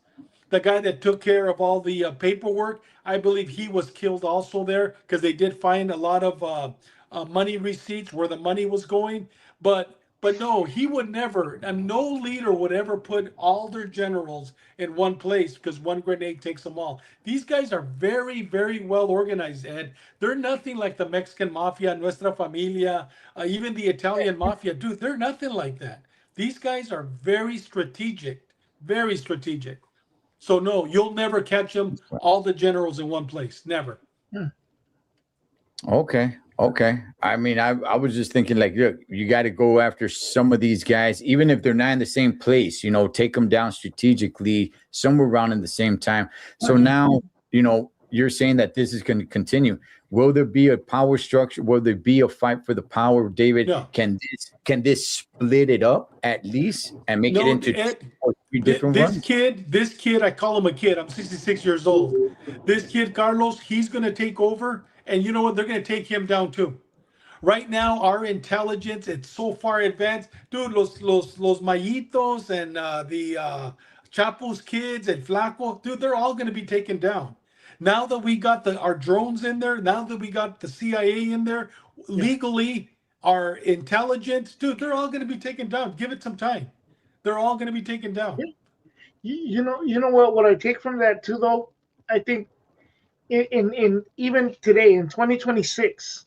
the guy that took care of all the paperwork. I believe he was killed also there, because they did find a lot of money receipts where the money was going. But no, he would never, and no leader would ever put all their generals in one place, because one grenade takes them all. These guys are very, very well organized, Ed. They're nothing like the Mexican mafia, Nuestra Familia, even the Italian mafia. Dude, they're nothing like that. These guys are very strategic, very strategic. So no, you'll never catch them, all the generals in one place. Never. Okay. I mean, I was just thinking, like, look, you got to go after some of these guys, even if they're not in the same place, take them down strategically somewhere around in the same time. So now, you're saying that this is going to continue. Will there be a power structure? Will there be a fight for the power, David? No. Can this split it up at least and make it into Ed, 2 or 3 different this ones? this kid, I call him a kid. I'm 66 years old. This kid, Carlos, he's going to take over. And you know what? They're going to take him down too. Right now, our intelligence, it's so far advanced. Dude, los Mayitos and the Chapo's kids and Flaco, dude, they're all going to be taken down. Now that we got our drones in there, now that we got the CIA in there, legally, our intelligence, dude, they're all going to be taken down. Give it some time. They're all going to be taken down. You know what I take from that too, though. I think in even today in 2026,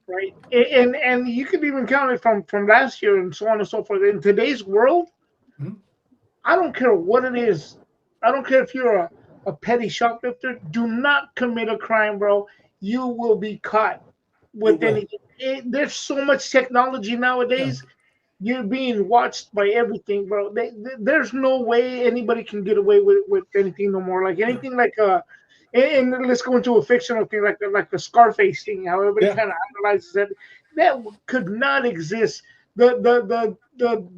right? And you could even count it from last year and so on and so forth. In today's world, I don't care what it is. I don't care if you're a petty shoplifter. Do not commit a crime, bro. You will be caught with anything. There's so much technology nowadays. You're being watched by everything, bro. There's no way anybody can get away with anything no more. Like anything like and let's go into a fictional thing like the Scarface thing, how everybody kind of analyzes that could not exist. The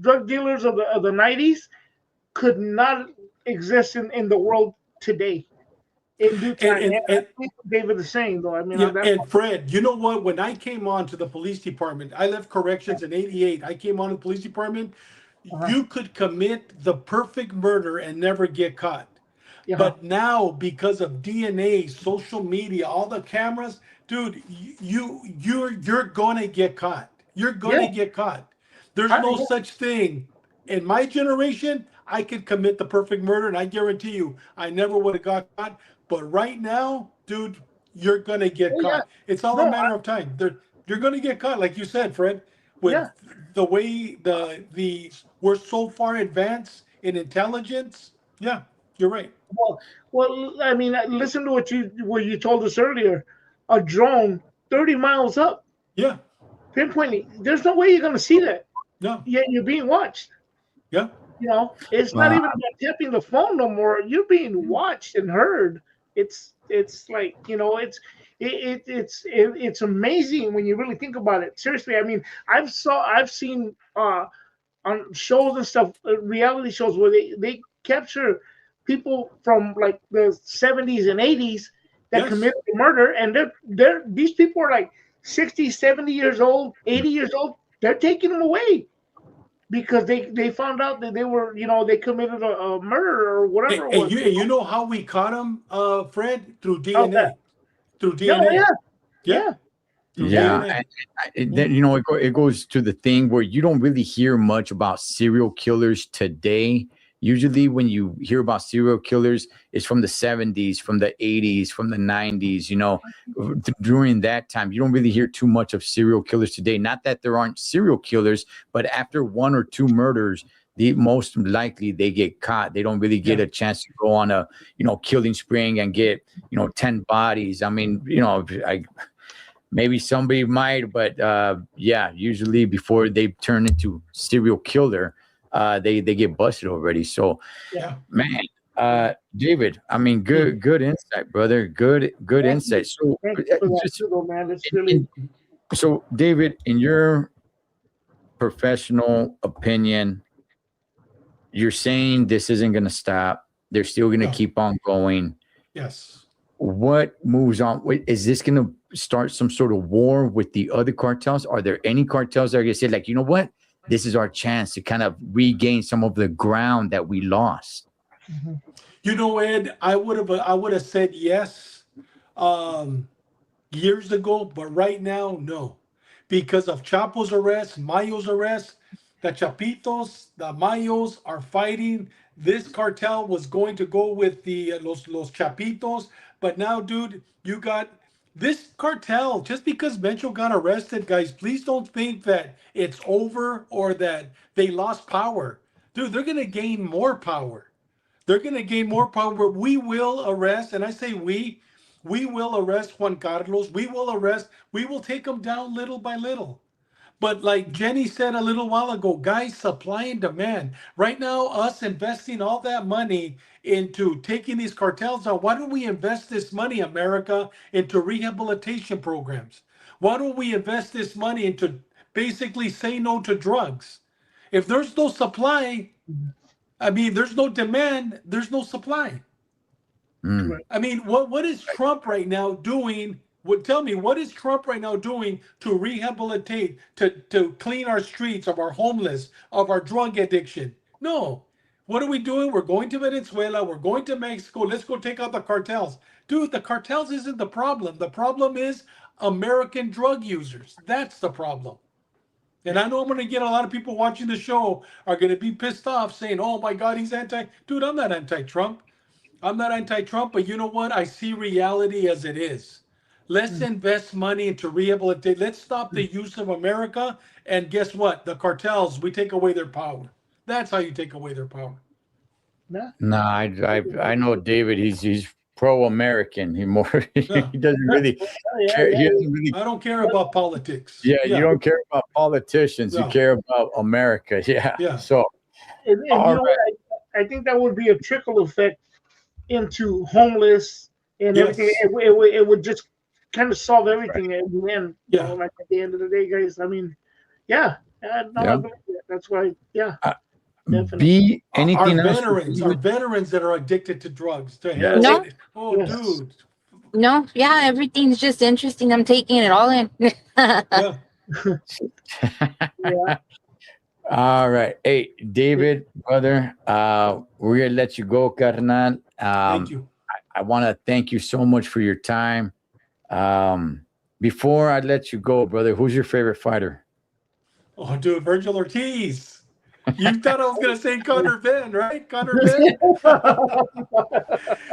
drug dealers of the 90s could not exist in the world today. In due time, and David is saying though. I mean, and Fred, you know what? When I came on to the police department, I left corrections in '88. I came on to the police department. You could commit the perfect murder and never get caught. But now, because of DNA, social media, all the cameras, dude, you're gonna get caught. You're gonna get caught. There's no such thing. In my generation, I could commit the perfect murder, and I guarantee you, I never would have got caught. But right now, dude, you're gonna get Oh, yeah. caught. It's all a matter of time. You're gonna get caught, like you said, Fred. With the way the we're so far advanced in intelligence. Yeah, you're right. Well, I mean, listen to what you told us earlier. A drone 30 miles up. Yeah. Pinpointing. There's no way you're going to see that. No. Yet you're being watched. Yeah. You know, it's not even about tapping the phone no more. You're being watched and heard. It's like, you know, it's amazing when you really think about it. Seriously, I mean, I've seen on shows and stuff, reality shows where they capture people from like the 70s and 80s that committed the murder, and these people are like 60, 70 years old, 80 years old. They're taking them away because they found out that they were, you know, they committed a murder or whatever it was. You know how we caught him, Fred? Through DNA. Through Yeah, DNA. yeah. Yeah, and then you know it goes to the thing where you don't really hear much about serial killers today. Usually, when you hear about serial killers, it's from the 70s, from the 80s, from the 90s. You know, during that time, you don't really hear too much of serial killers today. Not that there aren't serial killers, but after one or two murders, the most likely they get caught. They don't really get a chance to go on a, you know, killing spree and get, you know, 10 bodies. I mean, you know, maybe somebody might, but yeah, usually before they turn into serial killer, they get busted already. So, man, David, I mean, good insight, brother. Good insight. So, man. It's really so, David, in your professional opinion, you're saying this isn't going to stop. They're still going to keep on going. Yes. What moves on? Wait, is this going to start some sort of war with the other cartels? Are there any cartels that are going to say, like, you know what? This is our chance to kind of regain some of the ground that we lost. You know, Ed, I would have said yes years ago, but right now, no, because of Chapo's arrest, Mayo's arrest. The Chapitos, the Mayos are fighting. This cartel was going to go with the los Chapitos, but now, dude, you got this cartel. Just because Mencho got arrested, guys, please don't think that it's over or that they lost power. Dude, they're going to gain more power. They're going to gain more power. We will arrest, and I say we will arrest Juan Carlos. We will take him down little by little. But like Jenny said a little while ago, guys, supply and demand. Right now, us investing all that money into taking these cartels out, why don't we invest this money, America, into rehabilitation programs? Why don't we invest this money into basically say no to drugs? If there's no supply, I mean, there's no demand, there's no supply. I mean, what is Trump right now doing? Tell me, what is Trump right now doing to rehabilitate, to clean our streets of our homeless, of our drug addiction? No. What are we doing? We're going to Venezuela. We're going to Mexico. Let's go take out the cartels. Dude, the cartels isn't the problem. The problem is American drug users. That's the problem. And I know I'm going to get a lot of people watching the show are going to be pissed off saying, oh my God, he's anti. Dude, I'm not anti-Trump. I'm not anti-Trump, but you know what? I see reality as it is. Let's invest money into rehabilitate. Let's stop the use of America. And guess what? The cartels, we take away their power. That's how you take away their power. No, I know David. He's pro-American. He doesn't really care. He doesn't really. I don't care about politics. Yeah, you don't care about politicians. No. You care about America. Yeah. So, and you know what? I think that would be a trickle effect into homeless and everything. It would just kind of solve everything at the end. You know, like at the end of the day, guys. I mean, that's why. Be anything else? Our veterans that are addicted to drugs. No. Oh, dude. No, yeah, everything's just interesting. I'm taking it all in. All right. Hey, David, brother, we're going to let you go, carnal. Thank you. I want to thank you so much for your time. Before I let you go, brother, who's your favorite fighter? Oh, dude, Virgil Ortiz. You thought I was gonna say Connor Van, right? Connor Van.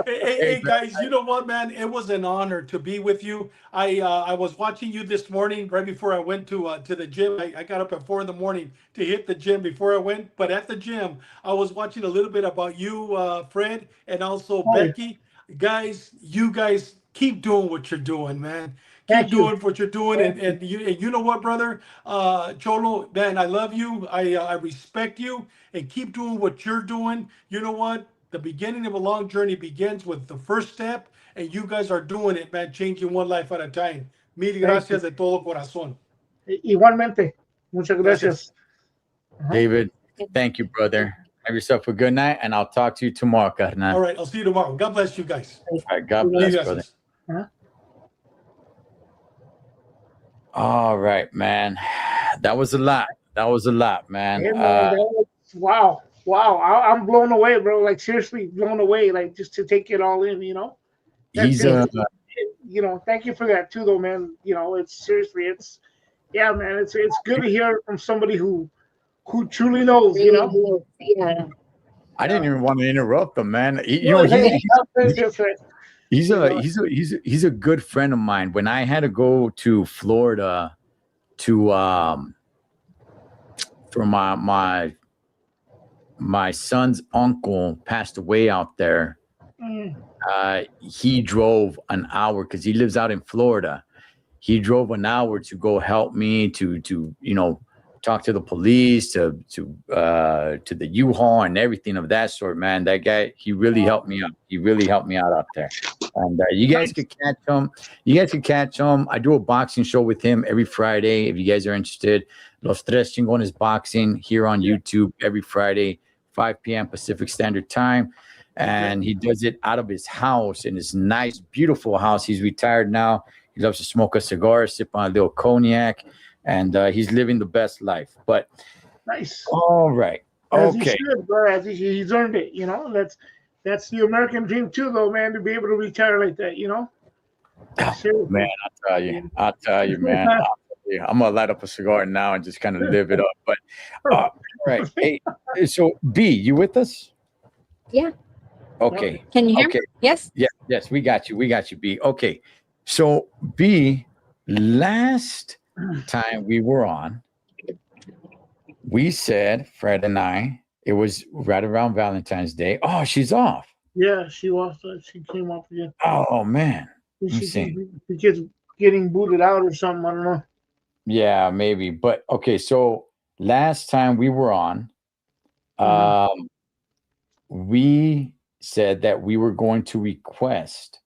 Hey, guys, you know what, man? It was an honor to be with you. I was watching you this morning right before I went to the gym. I got up at 4 in the morning to hit the gym before I went. But at the gym, I was watching a little bit about you, Fred, and also Becky. Guys, you guys keep doing what you're doing, man. Keep doing what you're doing, and you know what, brother, Cholo, man, I love you. I respect you, and keep doing what you're doing. You know what? The beginning of a long journey begins with the first step, and you guys are doing it, man. Changing one life at a time. Mil gracias de todo corazón. Igualmente. Muchas gracias. David, thank you, brother. Have yourself a good night, and I'll talk to you tomorrow, carnal. All right, I'll see you tomorrow. God bless you guys. All right, God bless, brother. All right, man. That was a lot. That was a lot, man. Hey, man, wow. I'm blown away, bro. Like, seriously blown away. Like, just to take it all in, you know. He's you know, thank you for that too, though, man. You know, it's seriously, yeah, man. It's good to hear from somebody who truly knows, you know. Yeah. I didn't even want to interrupt him, man. He's a good friend of mine. When I had to go to Florida to for my son's uncle passed away out there. He drove an hour because he lives out in Florida. He drove an hour to go help me to you know, talk to the police, to the U-Haul and everything of that sort, man. That guy, he really helped me out. He really helped me out there. And you guys could catch him. You guys could catch him. I do a boxing show with him every Friday. If you guys are interested, Los Tres Chingones Boxing here on YouTube every Friday, 5 p.m. Pacific Standard Time. And he does it out of his house, in his nice, beautiful house. He's retired now. He loves to smoke a cigar, sip on a little cognac, and he's living the best life. But nice. All right. As Okay. he should, bro. As he's earned it, you know. That's the American dream too, though, man. To be able to retire like that, you know. Man, I'll tell you, man. I'm gonna light up a cigar now and just kind of live it up. But all right. Hey, so B, you with us? Yeah. Okay. Can you hear me? Yes. Yes, we got you. We got you, B. Okay. So B, last time we were on, we said, Fred and I, it was right around Valentine's Day. Oh, she's off. Yeah, she was. She came off again. Oh man. She gets getting booted out or something. I don't know. Yeah, maybe. But okay, so last time we were on, we said that we were going to request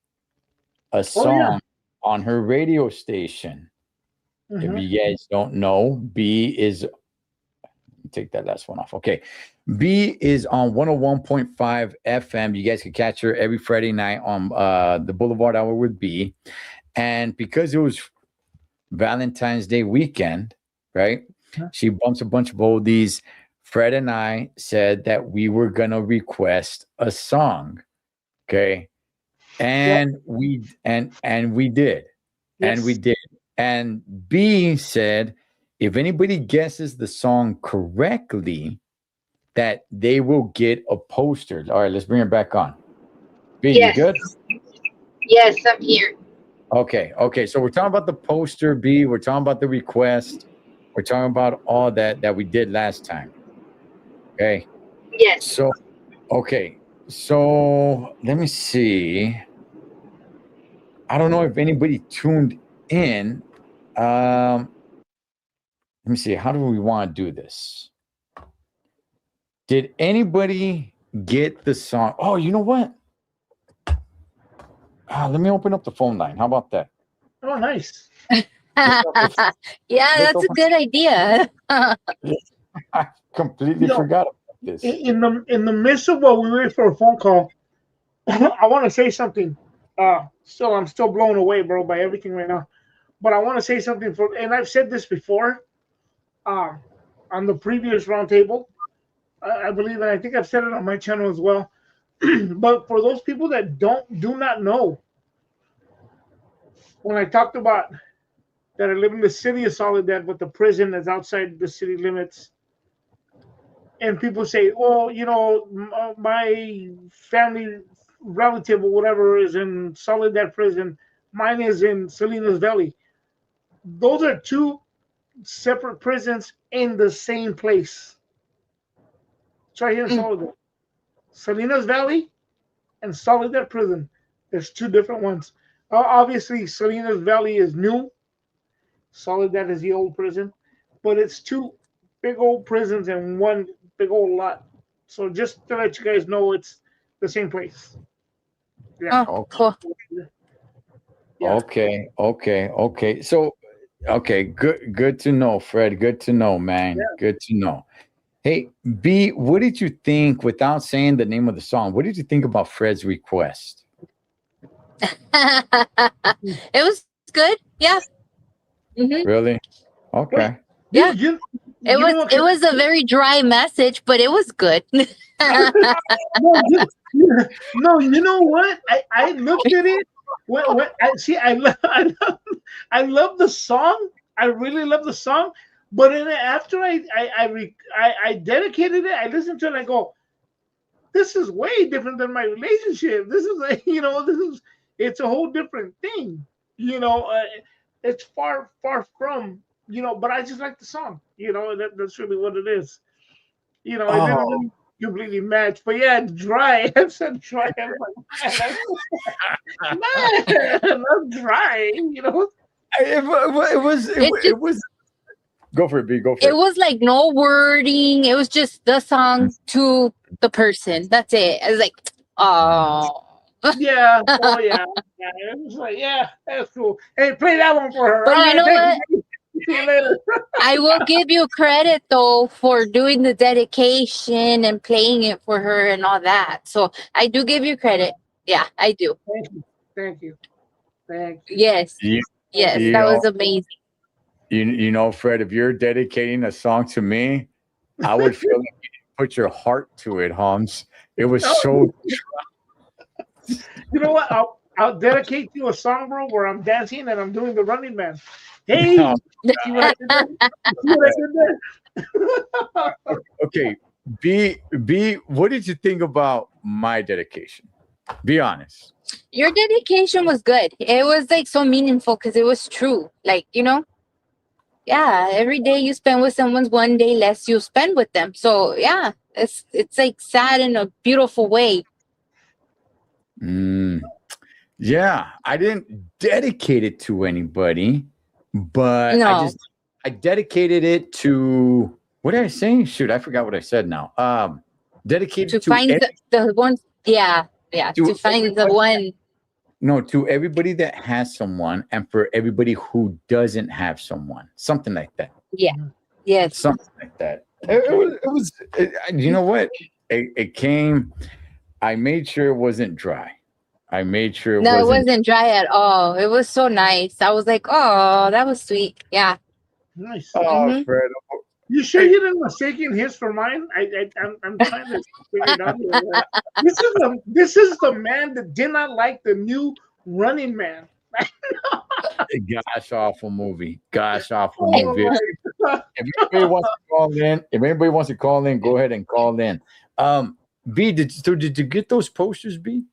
a song on her radio station. If you guys don't know, B is, take that last one off. Okay. B is on 101.5 FM. You guys can catch her every Friday night on the Boulevard Hour with B. And because it was Valentine's Day weekend, right? She bumps a bunch of oldies. Fred and I said that we were gonna request a song. Okay. And we did. And we did. And B said, if anybody guesses the song correctly, that they will get a poster. All right, let's bring it back on. B, you good? Yes, I'm here. Okay. So we're talking about the poster, B. We're talking about the request. We're talking about all that we did last time. Okay. Yes. So, okay. So let me see. I don't know if anybody tuned in. Let me see. How do we want to do this? Did anybody get the song? Oh, you know what? Let me open up the phone line. How about that? Oh, nice. Yeah, that's a good idea. I completely forgot about this. In the midst of what we wait for a phone call, I want to say something. I'm still blown away, bro, by everything right now. But I want to say something and I've said this before, on the previous roundtable. I believe, and I think I've said it on my channel as well. But for those people that do not know, when I talked about that I live in the city of Soledad, but the prison is outside the city limits, and people say, "Oh, my family relative or whatever is in Soledad prison. Mine is in Salinas Valley." Those are two separate prisons in the same place. It's right here in Soledad. Salinas Valley and Soledad Prison. There's two different ones. Obviously, Salinas Valley is new. Soledad is the old prison, but it's two big old prisons and one big old lot. So just to let you guys know, it's the same place. Yeah. Oh, cool. Yeah. Okay. So, okay, good to know, Fred. Good to know, man. Yeah. Good to know. Hey, B, what did you think, without saying the name of the song, what did you think about Fred's request? It was good. Yeah. Mm-hmm. Really? Okay. Yeah. It was a very dry message, but it was good. No, you know what? I looked at it. When I see, I love the song. I really love the song. But then after I dedicated it, I listened to it and I go, this is way different than my relationship. This is it's a whole different thing. It's far from, but I just like the song. That's really what it is. It didn't really completely match. But yeah, dry. I said dry. I'm like, man, not dry. It was. Go for it, B. Go for it. It was like no wording. It was just the song to the person. That's it. I was like, oh. Yeah. Oh, yeah. It was like, yeah, that's cool. Hey, play that one for her. But you know what? See you later. I will give you credit, though, for doing the dedication and playing it for her and all that. So I do give you credit. Yeah, I do. Thank you. Yes. Yes, that was amazing. You know, Fred, if you're dedicating a song to me, I would feel like you put your heart to it, Holmes. It was so. You know what? I'll dedicate you a song, bro, where I'm dancing and I'm doing the Running Man. Hey, see what I did there? Okay, B, what did you think about my dedication? Be honest. Your dedication was good. It was like so meaningful because it was true. Like, yeah, every day you spend with someone's one day less you spend with them. So yeah, it's like sad in a beautiful way. Yeah, I didn't dedicate it to anybody, but No. I dedicated it to, what did I say? Shoot, I forgot what I said now. Dedicated to find the one. Yeah, to find the one. No, to everybody that has someone, and for everybody who doesn't have someone, something like that. Yeah. Yes. Something like that. It was. You know what? It came. I made sure it wasn't dry. I made sure it wasn't dry at all. It was so nice. I was like, oh, that was sweet. Yeah. Nice. Oh, Fred. You sure you didn't mistake his for mine? I'm trying to figure it out. This is the man that did not like the new Running Man. Gosh, awful movie. Gosh, awful movie. If anybody wants to call in, go ahead and call in. B, did you get those posters, B?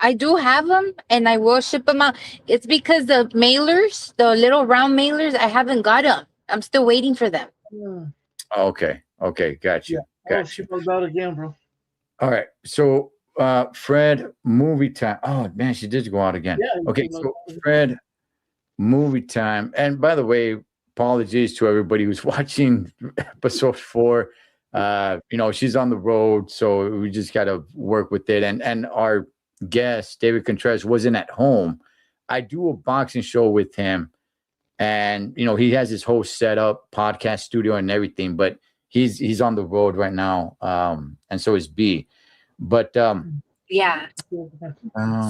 I do have them, and I will ship them out. It's because the mailers, the little round mailers, I haven't got them. I'm still waiting for them. Okay, gotcha. She goes out again, bro. All right, so Fred, movie time. Oh man, she did go out again. Yeah, okay, so Fred, movie time. And by the way, apologies to everybody who's watching episode 4. She's on the road, so we just got to work with it. And our guest, David Contreras, wasn't at home. I do a boxing show with him, and he has his whole setup, podcast studio, and everything. But he's on the road right now, and so is B. But yeah.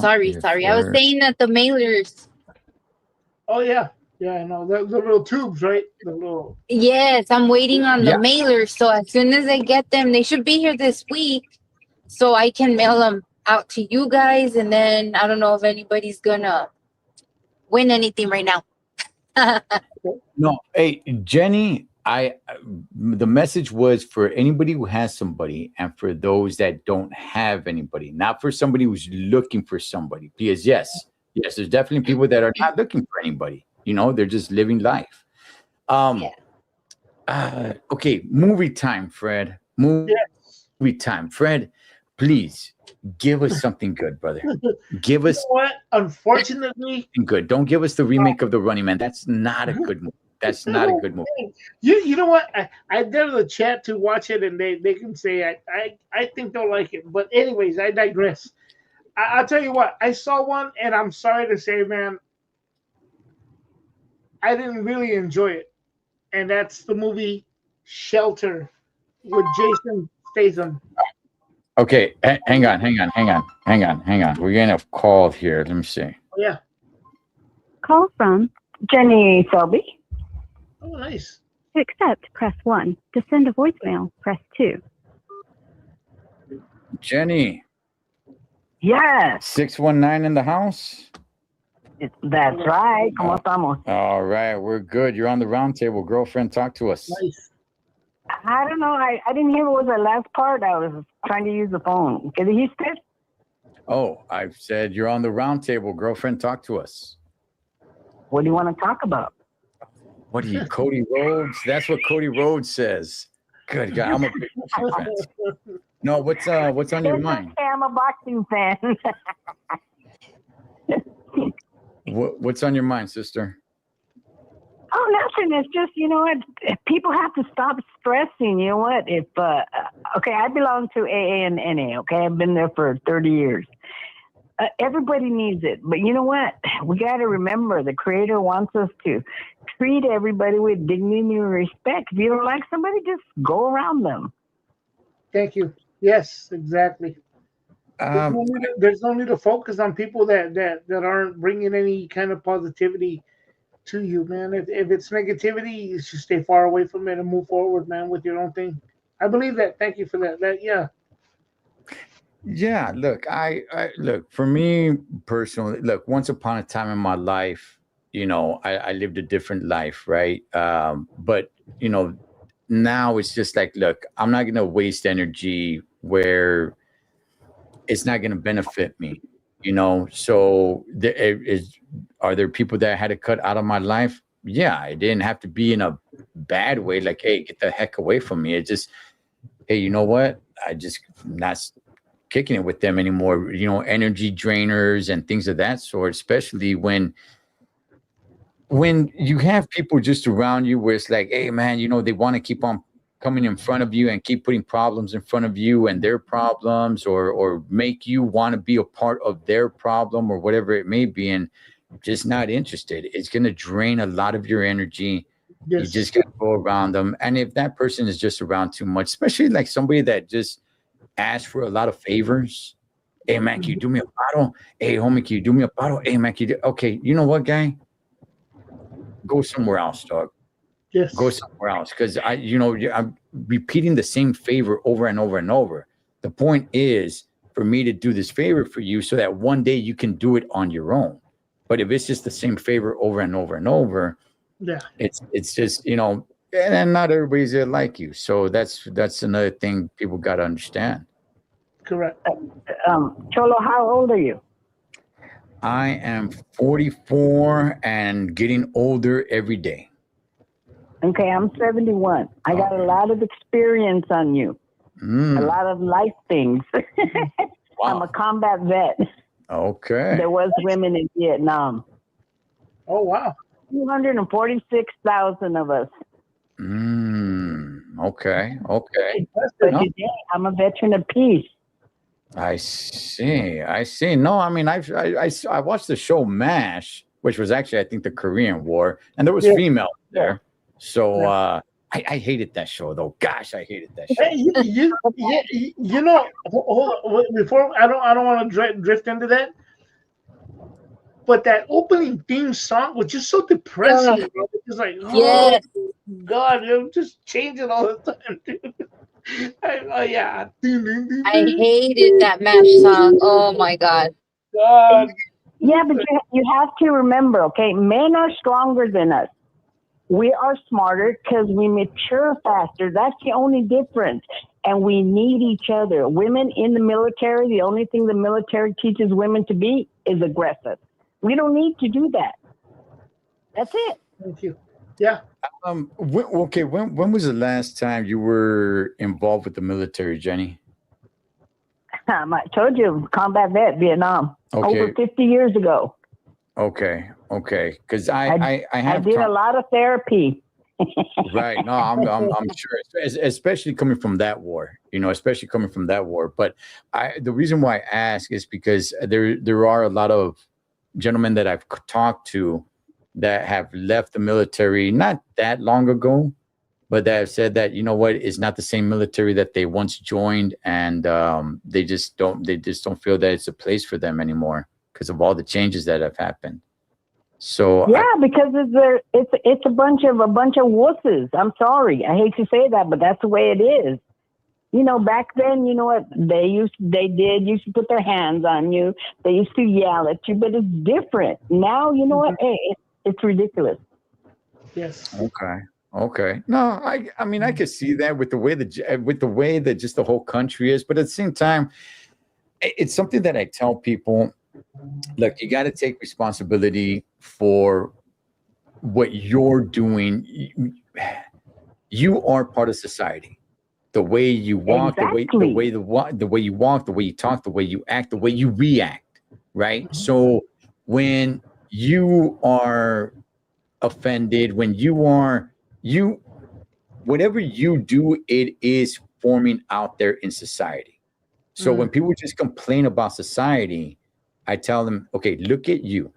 Sorry. I was saying that the mailers. Oh yeah, I know the little tubes, right? The little. Yes, I'm waiting on the mailers. So as soon as I get them, they should be here this week, so I can mail them out to you guys. And then I don't know if anybody's gonna win anything right now. No, hey, Jenny the message was for anybody who has somebody and for those that don't have anybody, not for somebody who's looking for somebody. Because yes, there's definitely people that are not looking for anybody. You know, they're just living life. Okay, movie time, Fred. Movie time, Fred. Please give us something good, brother. Give us what? Unfortunately, good. Don't give us the remake of The Running Man. That's not a good movie. That's not a good movie. You know what? I dare the chat to watch it, and they can say I think they'll like it. But anyways, I digress. I'll tell you what. I saw one, and I'm sorry to say, man, I didn't really enjoy it, and that's the movie Shelter with Jason Statham. Okay, hang on. We're getting a call here. Let me see. Oh, yeah. Call from Jenny Selby. Oh, nice. To accept, press 1. To send a voicemail, press 2. Jenny. Yes. 619 in the house? That's right. ¿Cómo estamos? All right, we're good. You're on the round table. Girlfriend, talk to us. Nice. I don't know. I didn't hear what was the last part. I was trying to use the phone. ¿Qué dijiste? Oh, I said you're on the round table. Girlfriend, talk to us. What do you want to talk about? What are you, Cody Rhodes? That's what Cody Rhodes says. Good God, I'm a big boxing fan. No, what's on your mind? I'm a boxing fan. What's on your mind, sister? Oh, nothing. It's just, you know what? People have to stop stressing. You know what? If okay, I belong to AA and NA. Okay, I've been there for 30 years. Everybody needs it, but you know what? We got to remember the Creator wants us to treat everybody with dignity and respect. If you don't like somebody, just go around them. Thank you. Yes, exactly. There's no need to focus on people that aren't bringing any kind of positivity to you, man. If it's negativity, you should stay far away from it and move forward, man, with your own thing. I believe that. Thank you for that. Yeah, look, I look, for me personally, look, once upon a time in my life, you know, I lived a different life, right? But you know, now it's just like, look, I'm not gonna waste energy where it's not gonna benefit me, you know. So are there people that I had to cut out of my life? Yeah, it didn't have to be in a bad way, like, hey, get the heck away from me. It just, hey, you know what? I just not kicking it with them anymore, you know, energy drainers and things of that sort, especially when you have people just around you where it's like, hey man, you know, they want to keep on coming in front of you and keep putting problems in front of you and their problems, or make you want to be a part of their problem or whatever it may be, and just not interested. It's going to drain a lot of your energy. Yes. You just got to go around them. And if that person is just around too much, especially like somebody that just ask for a lot of favors. Hey man, can you do me a bottle? Hey homie, can you do me a bottle? Hey man, can you do? Okay, you know what, guy? Go somewhere else, dog. Yes. Go somewhere else, because I'm repeating the same favor over and over and over. The point is for me to do this favor for you so that one day you can do it on your own. But if it's just the same favor over and over and over, yeah, it's just, you know, and not everybody's like you. So that's another thing people got to understand. Correct. Cholo, how old are you? I am 44 and getting older every day. Okay, I'm 71. I got a lot of experience on you. A lot of life things. Wow. I'm a combat vet. Okay. There was women in Vietnam. Oh, wow. 246,000 of us. Okay. But today, I'm a veteran of peace. I see. No, I mean, I watched the show MASH, which was actually, I think, the Korean War, and there was females there. So I hated that show, though. Gosh, I hated that show. Hey, you know, hold on, before I don't want to drift into that. But that opening theme song was just so depressing. Bro. It's like, oh God, you're just changing all the time, dude. Yeah. I hated that MASH song. Oh my God. God. Yeah, but you have to remember, okay, men are stronger than us. We are smarter because we mature faster. That's the only difference. And we need each other. Women in the military, the only thing the military teaches women to be is aggressive. We don't need to do that. That's it. Thank you. Yeah. When was the last time you were involved with the military, Jenny? I told you, combat vet, Vietnam, Okay. over 50 years ago. Okay. Because I did a lot of therapy. Right. No, I'm sure, especially coming from that war, especially coming from that war. But the reason why I ask is because there are a lot of gentlemen that I've talked to that have left the military not that long ago, but that have said that, you know what, it's not the same military that they once joined, and they just don't feel that it's a place for them anymore because of all the changes that have happened. So yeah, because it's a bunch of wusses. I'm sorry, I hate to say that, but that's the way it is. Back then, you know what they used to put their hands on you. They used to yell at you, but it's different now. You know what? Hey, it's ridiculous. Yes. Okay. No, I mean, I could see that with the way that just the whole country is, but at the same time, it's something that I tell people. Look, you got to take responsibility for what you're doing. You are part of society. The way you walk, exactly. the way you walk, the way you talk, the way you act, the way you react, right? Mm-hmm. So when you are offended, whatever you do, it is forming out there in society. So when people just complain about society, I tell them, okay, look at you.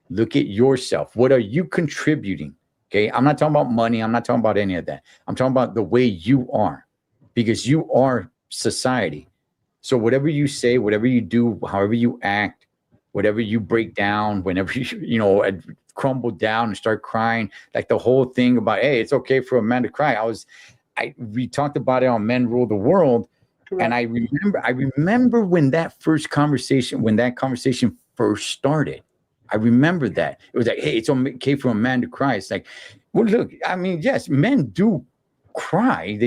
Look at yourself. What are you contributing? Okay. I'm not talking about money. I'm not talking about any of that. I'm talking about the way you are, because you are society. So whatever you say, whatever you do, however you act, whatever you break down, whenever you crumble down and start crying, like the whole thing about, hey, it's okay for a man to cry. We talked about it on Men Rule the World. Correct. And I remember when that conversation first started. I remember that. It was like, hey, it's okay for a man to cry. It's like, well, look, I mean, yes, men do cry.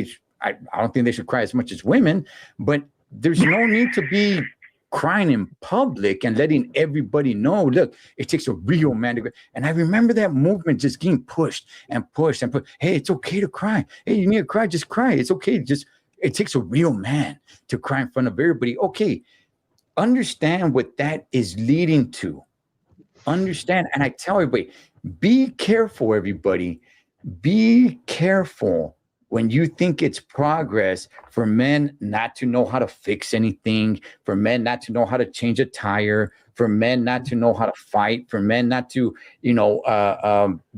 I don't think they should cry as much as women, but there's no need to be crying in public and letting everybody know, look, it takes a real man to cry. And I remember that movement just getting pushed and pushed and pushed. Hey, it's okay to cry. Hey, you need to cry, just cry. It's okay. It takes a real man to cry in front of everybody. Okay, understand what that is leading to. Understand. And I tell everybody, be careful, everybody. Be careful when you think it's progress for men not to know how to fix anything, for men not to know how to change a tire, for men not to know how to fight, for men not to,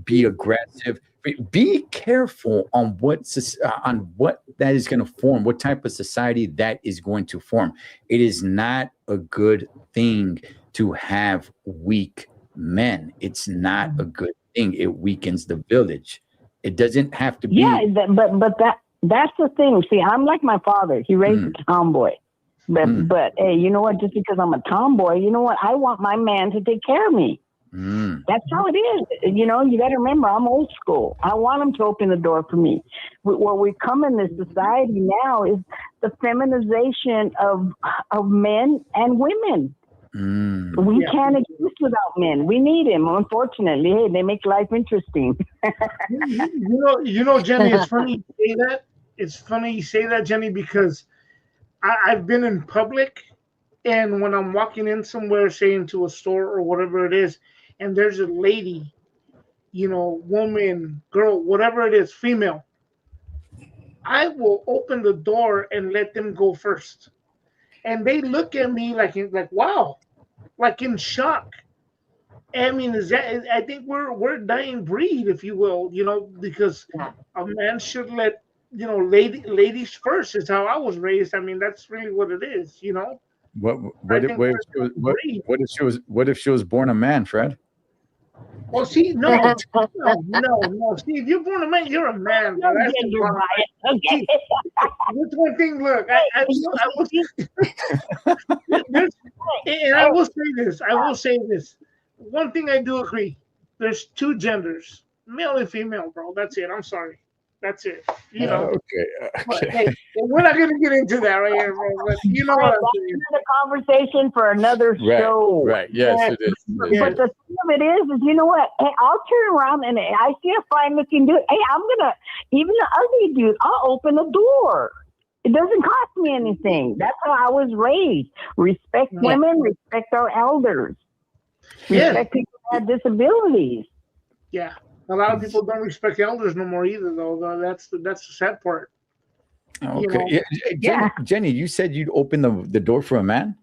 be aggressive. Be careful on what that is going to form, what type of society that is going to form. It is not a good thing to have weak men. It's not a good thing. It weakens the village. It doesn't have to be. Yeah, but that's the thing. See, I'm like my father. He raised a tomboy. But hey, you know what? Just because I'm a tomboy, you know what? I want my man to take care of me. That's how it is. You got to remember, I'm old school. I want him to open the door for me. Where we come in this society now is the feminization of men and women. We can't exist without men. We need him. Unfortunately, hey, they make life interesting. Jenny, it's funny you say that. It's funny you say that, Jenny, because I've been in public, and when I'm walking in somewhere, say into a store or whatever it is, and there's a lady, woman, girl, whatever it is, female, I will open the door and let them go first. And they look at me like wow, like in shock. I mean, I think we're a dying breed, if you will, because a man should let, ladies first is how I was raised. I mean, that's really what it is, What if she was born a man, Fred? Well, see, no. See, if you're born a man, you're a man. Bro. That's okay. That's one thing. Look, I will say this. One thing I do agree: there's two genders. male and female, bro. That's it. I'm sorry. That's it. You know. Okay. But, hey, we're not gonna get into that right here, bro. But you know what I'm saying. Another conversation for another show. Right. Yes, it is. But the thing of it is you know what? Hey, I'll turn around and I see a fine looking dude. Hey, I'm gonna even the ugly dude. I'll open the door. It doesn't cost me anything. That's how I was raised. Respect women. Respect our elders. Respect people who have disabilities. Yeah. A lot of people don't respect elders no more either, though. That's the sad part. Okay. You know? Jenny, you said you'd open the door for a man?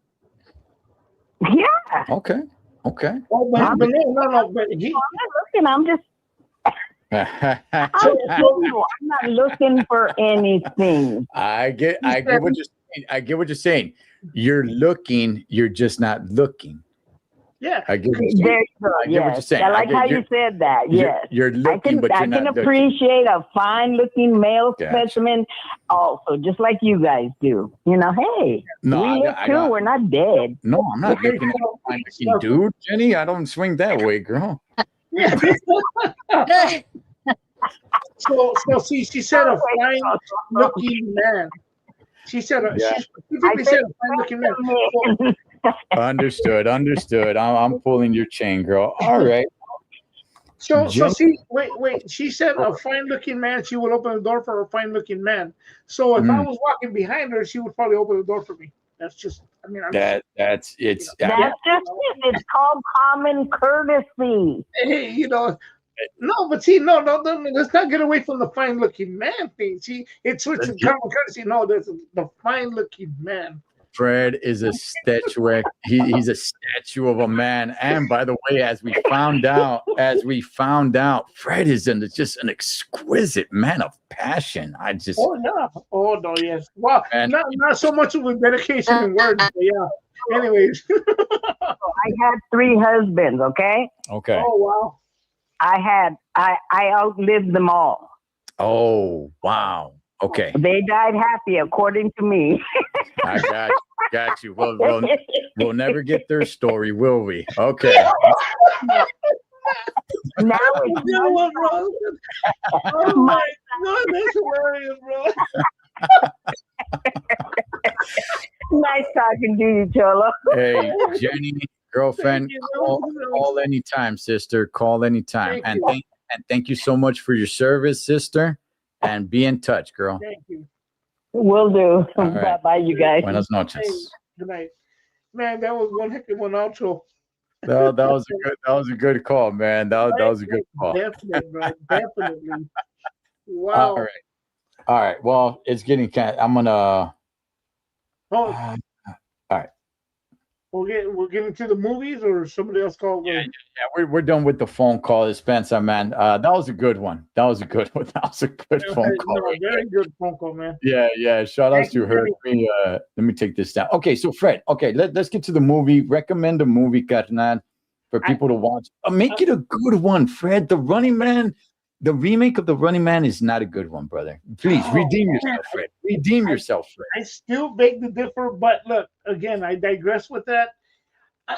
Yeah. Okay. Oh, but no. But I'm not looking. I'm just. I'm not looking for anything. I get what you're saying. I get what you're saying. You're looking. You're just not looking. Yeah, I get what you're saying. I like how you said that. Yes, you're looking, but you're not looking. I can appreciate a fine-looking male specimen, also, just like you guys do. You know, hey, we look too. We're not dead. No, I'm not looking at a fine-looking dude, Jenny. I don't swing that way, girl. So see, she said a fine-looking man. She said she specifically said a fine-looking man. Understood. I'm pulling your chain, girl. All right. So see, wait. She said a fine-looking man. She would open the door for a fine-looking man. So if I was walking behind her, she would probably open the door for me. That's just. I mean, that's it. It's called common courtesy. Hey, you know. No, but see, no. Let's not get away from the fine-looking man thing. See, it's switching common courtesy. No, there's the fine-looking man. Fred is a statuette. He's a statue of a man. And by the way, as we found out, Fred is just an exquisite man of passion. Oh no, yes. Well, not so much with dedication and words, but yeah. Anyways. I had 3 husbands, okay? Okay. Oh wow. I outlived them all. Oh wow. Okay. They died happy, according to me. I got you. We'll never get their story, will we? Okay. Now you know what, bro? Oh my God, that's hilarious, bro. Nice talking to you, Cholo. Hey, Jenny, girlfriend, call anytime, sister. Call anytime. Thank you so much for your service, sister. And be in touch, girl. Thank you. Will do. Right. Bye, you guys. Buenas noches. Good night. Man, that was one heck of one outro. That was a good call, man. That was a good call. Definitely, bro. Definitely. Wow. All right. Well, it's getting I'm gonna. All right. We'll get into the movies, or somebody else called. Yeah, we're done with the phone call, Spencer, man. That was a good one. That was a good phone call. No, very good phone call, man. Yeah. Shout out to her. Let me take this down. Okay, so Fred. Okay, let's get to the movie. Recommend a movie, Carnal, for people to watch. Make it a good one, Fred. The Running Man. The remake of The Running Man is not a good one, brother. Please redeem yourself, Fred. Redeem yourself, Fred. I still beg to differ, but look, again, I digress with that.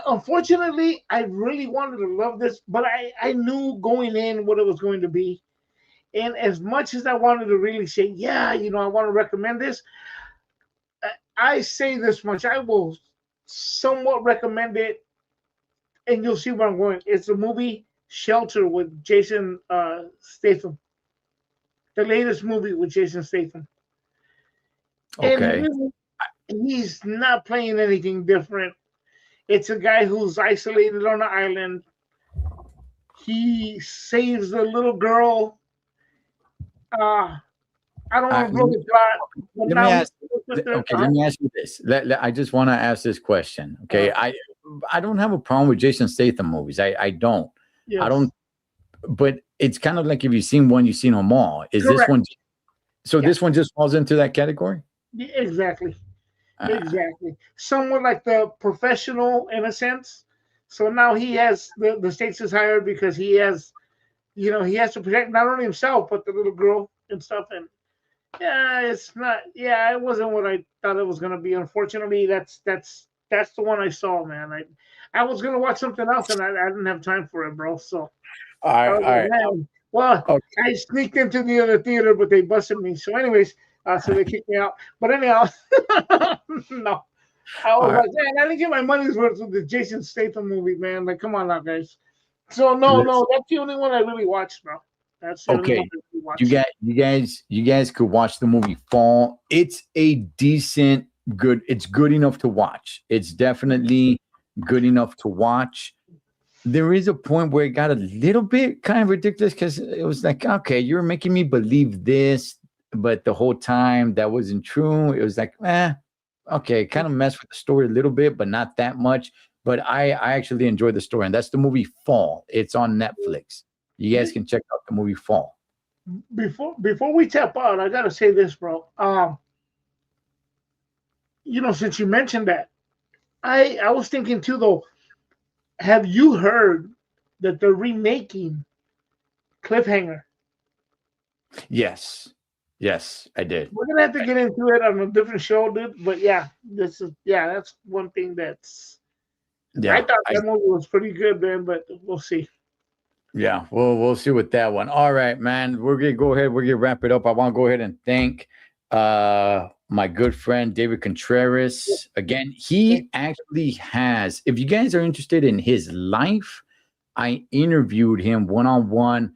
Unfortunately, I really wanted to love this, but I knew going in what it was going to be. And as much as I wanted to really say, I want to recommend this, I say this much. I will somewhat recommend it, and you'll see where I'm going. It's a movie, Shelter, with Jason Statham. The latest movie with Jason Statham. Okay. And he's not playing anything different. It's a guy who's isolated on an island. He saves a little girl. I don't want to blow the plot. Let me ask you this. I just want to ask this question. Okay. I don't have a problem with Jason Statham movies. I don't. Yes. I don't. But it's kind of like if you've seen one, you've seen them all. Is Correct. This one? So this one just falls into that category? Yeah, exactly. Exactly. Somewhat like The Professional in a sense. So now he has the stakes is higher because he has, he has to protect not only himself but the little girl and stuff. And it's not. Yeah, it wasn't what I thought it was gonna be. Unfortunately, that's the one I saw, man. I was gonna watch something else and I didn't have time for it, bro. So. All right. Well, Okay. I sneaked into the other theater, but they busted me. So, anyways, so they kicked me out. But anyhow, no. I was All right. like, man, I didn't get my money's worth with the Jason Statham movie, man. Like, come on now, guys. So no, that's the only one I really watched, bro. That's the only one Okay. I really watched. You guys could watch the movie Fall. It's a decent, good. It's good enough to watch. It's definitely good enough to watch. There is a point where it got a little bit kind of ridiculous because it was like, okay, you're making me believe this, but the whole time that wasn't true. It was like, okay, kind of messed with the story a little bit, but not that much. But I actually enjoyed the story, and that's the movie Fall. It's on Netflix. You guys can check out the movie Fall. Before we tap out, I gotta say this, bro. Since you mentioned that, I was thinking too, though. Have you heard that they're remaking Cliffhanger? Yes, I did. We're gonna have to get into it on a different show, dude. But yeah, that's one thing that's. Yeah, I thought that movie was pretty good, man. But we'll see. Yeah, we'll see with that one. All right, man. We're gonna go ahead. We're gonna wrap it up. I want to go ahead and thank my good friend David Contreras. Again, he actually has, if you guys are interested in his life, I interviewed him one-on-one,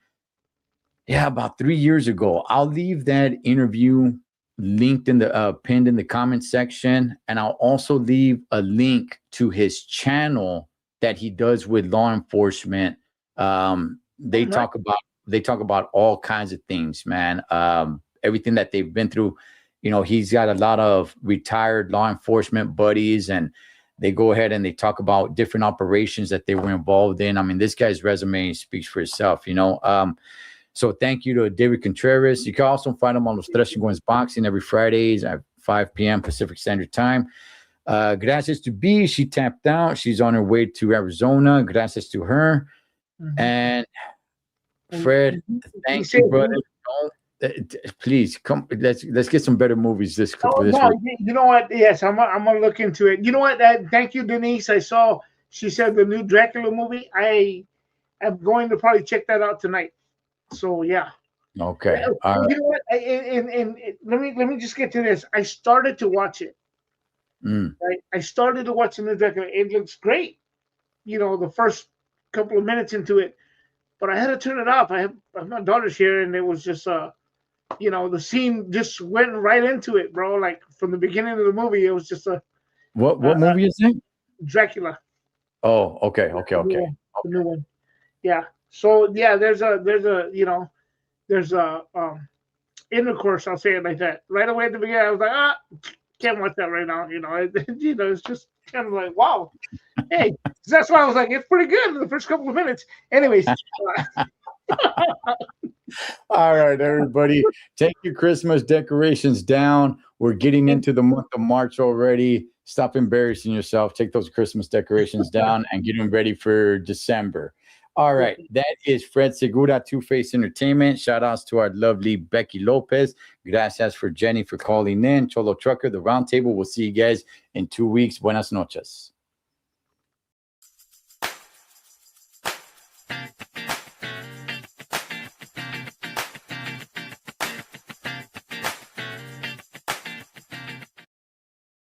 about 3 years ago. I'll leave that interview linked in the pinned in the comment section, and I'll also leave a link to his channel that he does with law enforcement. They talk about all kinds of things, man. Everything that they've been through. He's got a lot of retired law enforcement buddies, and they go ahead and they talk about different operations that they were involved in. I mean, this guy's resume speaks for itself, So thank you to David Contreras. You can also find him on Los Tres Chingones Boxing every Fridays at 5 p.m. Pacific Standard Time. Gracias to B. She tapped out. She's on her way to Arizona. Gracias to her. Mm-hmm. And Fred, thank you, brother. Please come. Let's get some better movies. This you know what? Yes, I'm gonna look into it. You know what? Thank you, Denise. I saw she said the new Dracula movie. I am going to probably check that out tonight. So yeah. Okay. All right. You know what? And let me just get to this. I started to watch it. Right? I started to watch the new Dracula. It looks great. The first couple of minutes into it, but I had to turn it off. I have my daughters here, and it was just the scene just went right into it, bro. Like from the beginning of the movie, it was just a what movie is it? Dracula. Oh, okay. The new one. Yeah. So yeah, there's intercourse. I'll say it like that. Right away at the beginning, I was like, can't watch that right now. It's just kind of like, wow. Hey, that's why I was like, it's pretty good in the first couple of minutes. Anyways. All right, everybody, take your Christmas decorations down. We're getting into the month of March already. Stop embarrassing yourself. Take those Christmas decorations down and get them ready for December. All right, that is Fred Segura, Two-Face Entertainment. Shout outs to our lovely Becky Lopez. Gracias for Jenny for calling in. Cholo Trucker, the Roundtable. We'll see you guys in 2 weeks. Buenas noches.